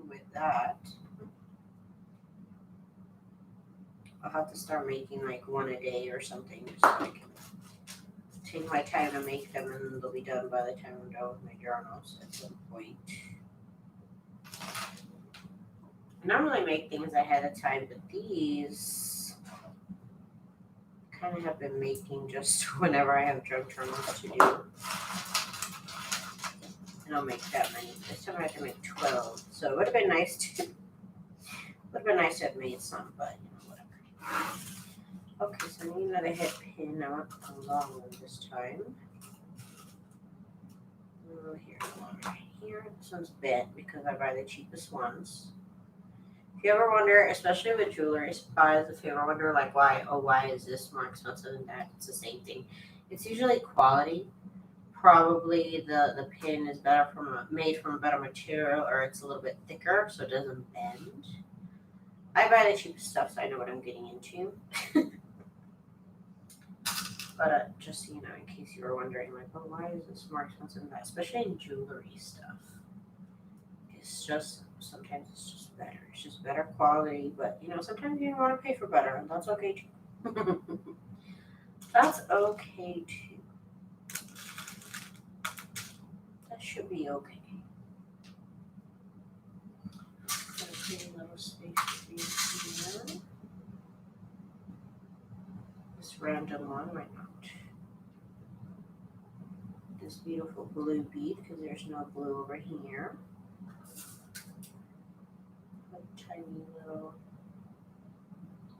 Speaker 1: with that. I'll have to start making like one a day or something so I can take my time to make them and they'll be done by the time I'm done with my journals at some point. I normally make things ahead of time, but these kind of have been making just whenever I have junk journals to do. And I'll make that many. This time I have to make 12. So it would have been nice to have made some, but whatever. Okay, so I need another head pin. I want a long one this time. Here. This one's bent because I buy the cheapest ones. If you ever wonder, especially with jewelry supplies, if you ever wonder like why is this more expensive than that? It's the same thing. It's usually quality. Probably the pin is better made from a better material, or it's a little bit thicker so it doesn't bend. I buy the cheapest stuff so I know what I'm getting into. But just so you know, in case you were wondering, like, oh, why is this more expensive than that? Especially in jewelry stuff. It's just, sometimes it's just better. It's just better quality, but, you know, sometimes you don't want to pay for better, and that's okay too. That's okay too. That should be okay. There's a little space for you here. This random one right now. This beautiful blue bead because there's no blue over here. A tiny little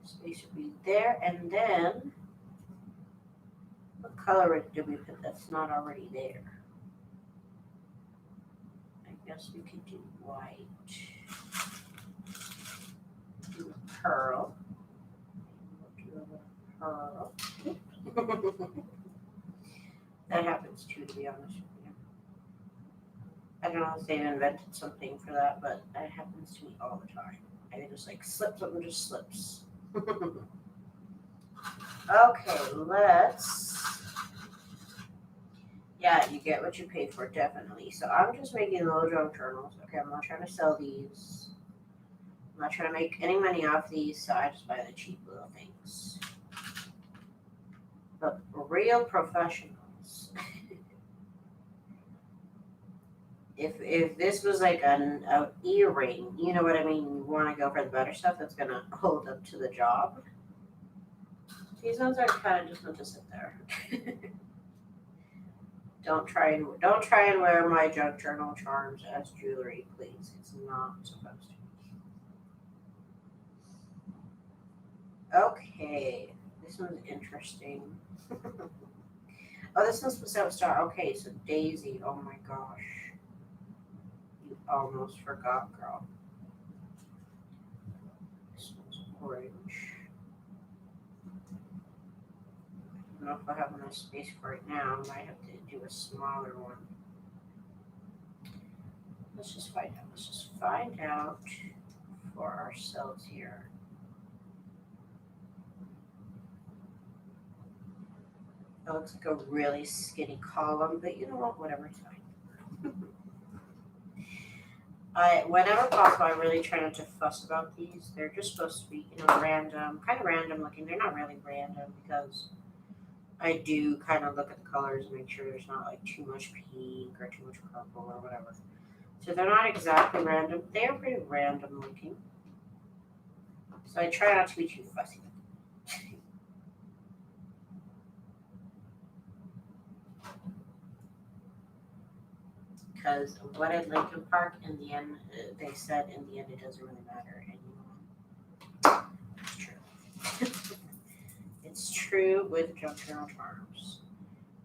Speaker 1: spacer bead there, and then what color did we put that's not already there? I guess we could do white. Do a pearl. Do a pearl. That happens too, to be honest with you. I don't know if they've invented something for that, but that happens to me all the time. I just like slip something, just slips. Okay, yeah, you get what you pay for, definitely. So I'm just making little junk journals. Okay, I'm not trying to sell these. I'm not trying to make any money off these, so I just buy the cheap little things. But real professionals. If this was like an earring, you know what I mean? You want to go for the better stuff that's gonna hold up to the job. These ones are kind of just meant to sit there. Don't try and wear my junk journal charms as jewelry, please. It's not supposed to. Okay, this one's interesting. Oh, this one's supposed to have a star. Okay, so Daisy. Oh my gosh. You almost forgot, girl. This one's orange. I don't know if I have enough space for it now. I might have to do a smaller one. Let's just find out. Let's just find out for ourselves here. It looks like a really skinny column, but you know what? Whatever, it's fine. Whenever possible, I really try not to fuss about these. They're just supposed to be, you know, random, kind of random looking. They're not really random because I do kind of look at the colors and make sure there's not like too much pink or too much purple or whatever. So they're not exactly random. They are pretty random looking. So I try not to be too fussy. Because what at Lincoln Park, in the end, they said in the end it doesn't really matter anymore. It's true. It's true with junk journal charms.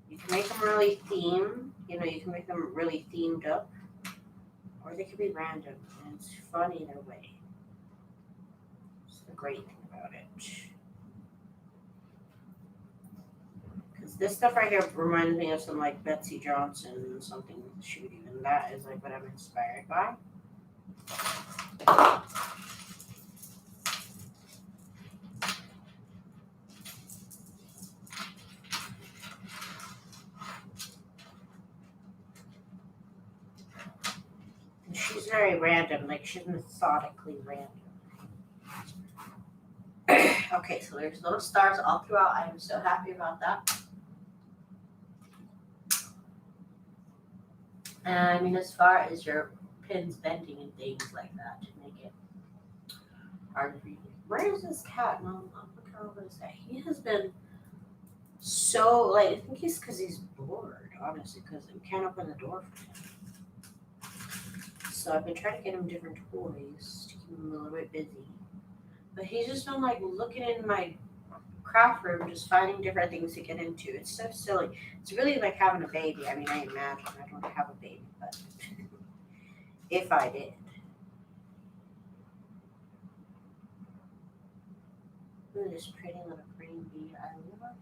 Speaker 1: You can make them really themed, you know, you can make them really themed up, or they can be random, and it's fun either way. It's the great thing about it. Because this stuff right here reminds me of some like Betsy Johnson something shooting, and that is like what I'm inspired by. And she's very random, like she's methodically random. Okay, so there's little stars all throughout. I am so happy about that. And I mean, as far as your pins bending and things like that to make it hard to read. Where is this cat? No, I'm looking over his head. He has been so, like, I think he's because he's bored, honestly, because we can't open the door for him. So I've been trying to get him different toys to keep him a little bit busy. But he's just been like looking in my craft room, just finding different things to get into. It's so silly. It's really like having a baby. I mean, I imagine I don't have a baby, but if I did. Ooh, this pretty little green bee. I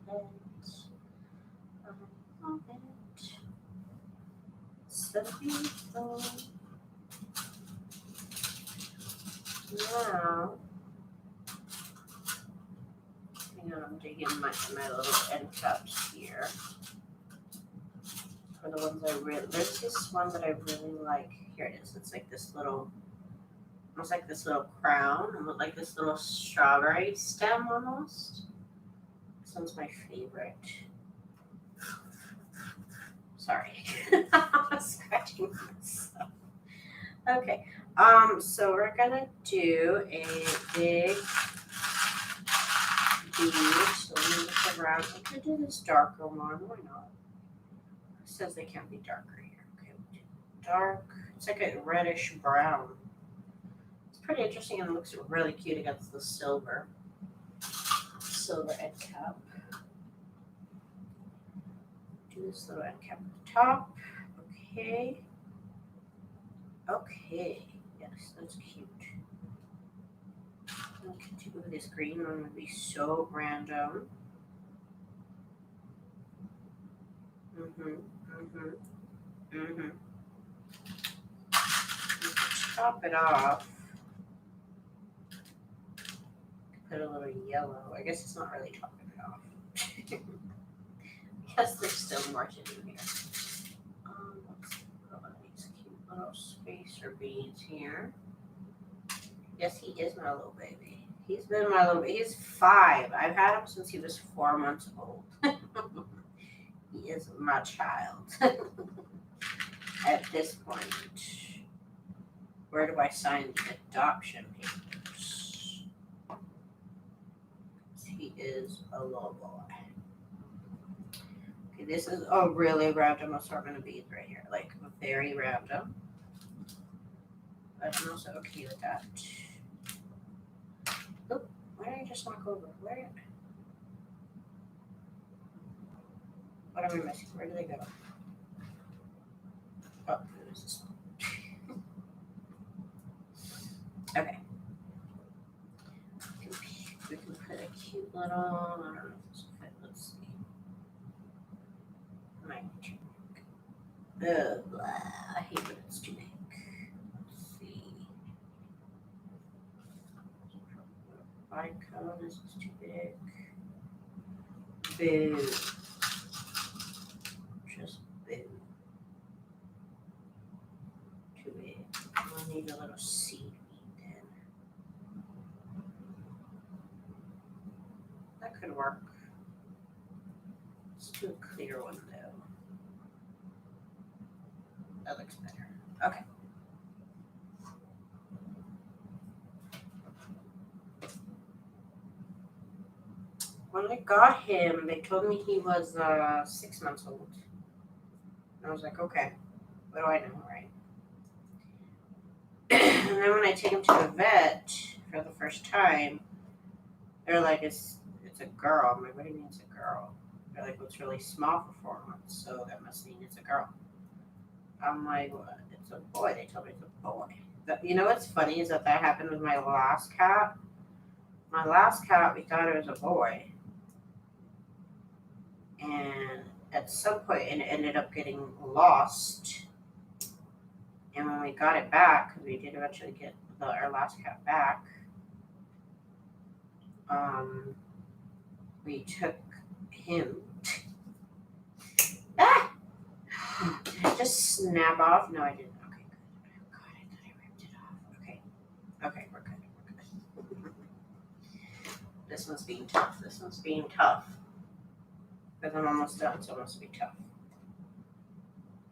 Speaker 1: love it. I love it. So beautiful. Now, hang on, I'm digging my little end cups here. For the ones I really, there's this one that I really like. Here it is. It's like this little, almost like this little crown, and with like this little strawberry stem almost. This one's my favorite. Sorry, I'm scratching myself. Okay, so we're gonna do a big bead. So let me look around. I'm gonna do this darker one. Why not? It says they can't be darker here. Okay, we'll do dark. It's like a reddish brown. It's pretty interesting and it looks really cute against the silver end cap. Do this little end cap at the top. Okay. Okay. Yes, that's cute. I'll continue with this green one would be so random. Chop it off. Put a little yellow. I guess it's not really chopping it off. Because there's still more to do here. Let's put one of these cute little spacer beads here. Yes, he is my little baby. He's been my little baby. He's 5. I've had him since he was 4 months old. He is my child. At this point, where do I sign the adoption papers? He is a little boy. Okay, this is a really random assortment of beads right here. Like, very random. But I'm also okay with that. Oh, why did I just knock over? Where? What am I missing? Where did they go? Oh, it was this one. Okay. We can put a cute little, I don't know if this will fit. Let's see. Might be too big. Oh, blah. I hate when it's too big. Let's see. Icon, this is too big. Boo. Just boo. Too big. I need a little seed bead then. That could work. Let's do a clear one though. That looks better. Okay. When I got him, they told me he was 6 months old. And I was like, okay, what do I know, right? And then when I take him to the vet for the first time, they're like, it's a girl. I'm like, what do you mean it's a girl? They're like, well, it's really small for 4 months, so that must mean it's a girl. I'm like, what? It's a boy. They told me it's a boy. You know what's funny is that happened with my last cat. My last cat, we thought it was a boy. And at some point, it ended up getting lost. And when we got it back, because we did eventually get our last cat back, we took him. Ah! Did I just snap off? No, I didn't. Okay, good. Oh, God, I thought I ripped it off. Okay. Okay, we're good. We're good. This one's being tough. This one's being tough. Because I'm almost done, so it must be tough.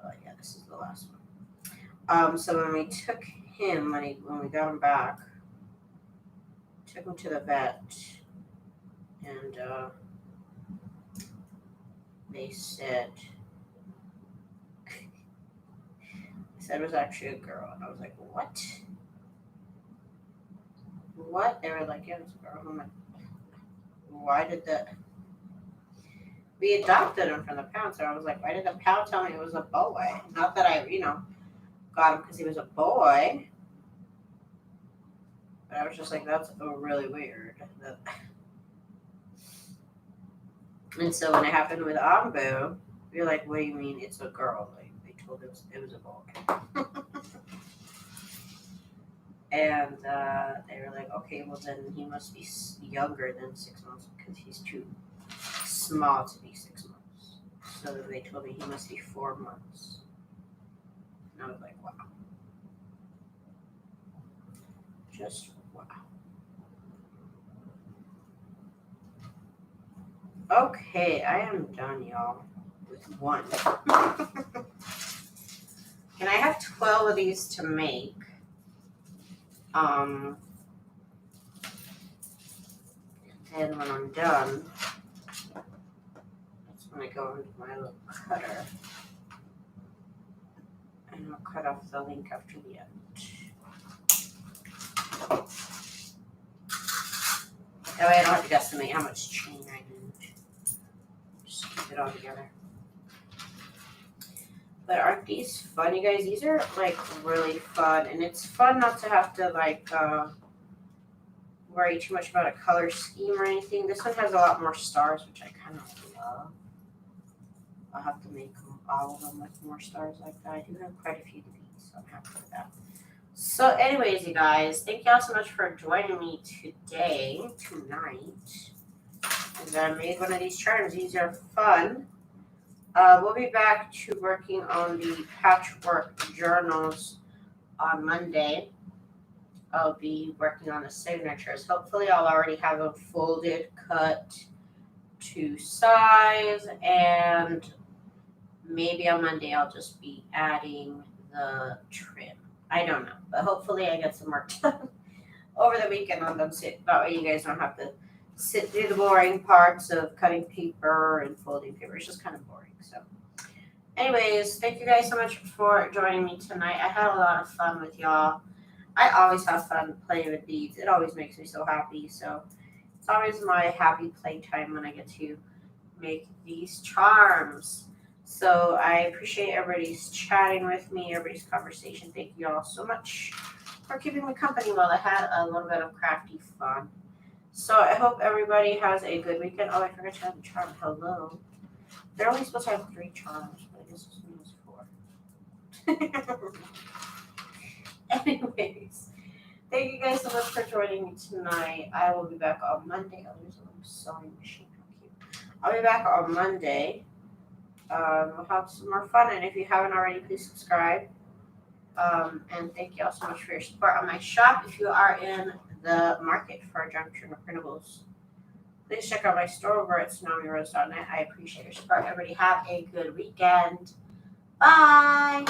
Speaker 1: Oh, yeah, this is the last one. So when we took him, when we got him back, took him to the vet, and they said it was actually a girl, and I was like, what? What? They were like, yeah, it's a girl. I'm like, why did we adopted him from the pound, so I was like, why did the pound tell me it was a boy? Not that I, got him because he was a boy, but I was just like, that's really weird. And so when it happened with Ambu, we were like, what do you mean it's a girl? Like, they told us it was a boy. And they were like, okay, well then he must be younger than 6 months because he's too small to be 6 months. So then they told me he must be 4 months. And I was like, wow. Just wow. Okay, I am done, y'all, with one. And I have 12 of these to make. And when I'm done, that's when I go into my little cutter. And I'll cut off the link after the end. That way I don't have to guesstimate how much chain I need. Just keep it all together. But aren't these fun, you guys? These are like really fun, and it's fun not to have to like worry too much about a color scheme or anything. This one has a lot more stars, which I kind of love. I'll have to make all of them with more stars like that. I do have quite a few to beat, so I'm happy with that. So anyways, you guys, thank y'all so much for joining me tonight. And I made one of these charms. These are fun. We'll be back to working on the patchwork journals on Monday. I'll be working on the signatures. Hopefully I'll already have them folded, cut to size, and maybe on Monday I'll just be adding the trim. I don't know, but hopefully I get some work done over the weekend on them. So that way you guys don't have to sit through the boring parts of cutting paper and folding paper. It's just kind of boring. So anyways, thank you guys so much for joining me tonight. I had a lot of fun with y'all. I always have fun playing with beads. It always makes me so happy. So it's always my happy playtime when I get to make these charms. So I appreciate everybody's chatting with me, everybody's conversation. Thank you all so much for keeping me company while I had a little bit of crafty fun. So I hope everybody has a good weekend. Oh, I forgot to have a charm. Hello. They're only supposed to have 3 charms, but I guess this one was 4. Anyways, thank you guys so much for joining me tonight. I will be back on Monday. Oh, there's a little sewing machine. How cute. I'll be back on Monday. We'll have some more fun, and if you haven't already, please subscribe. And thank you all so much for your support on my shop. If you are in the market for junk journal printables, please check out my store over at TsunamiRose.net. I appreciate your support. Everybody have a good weekend. Bye.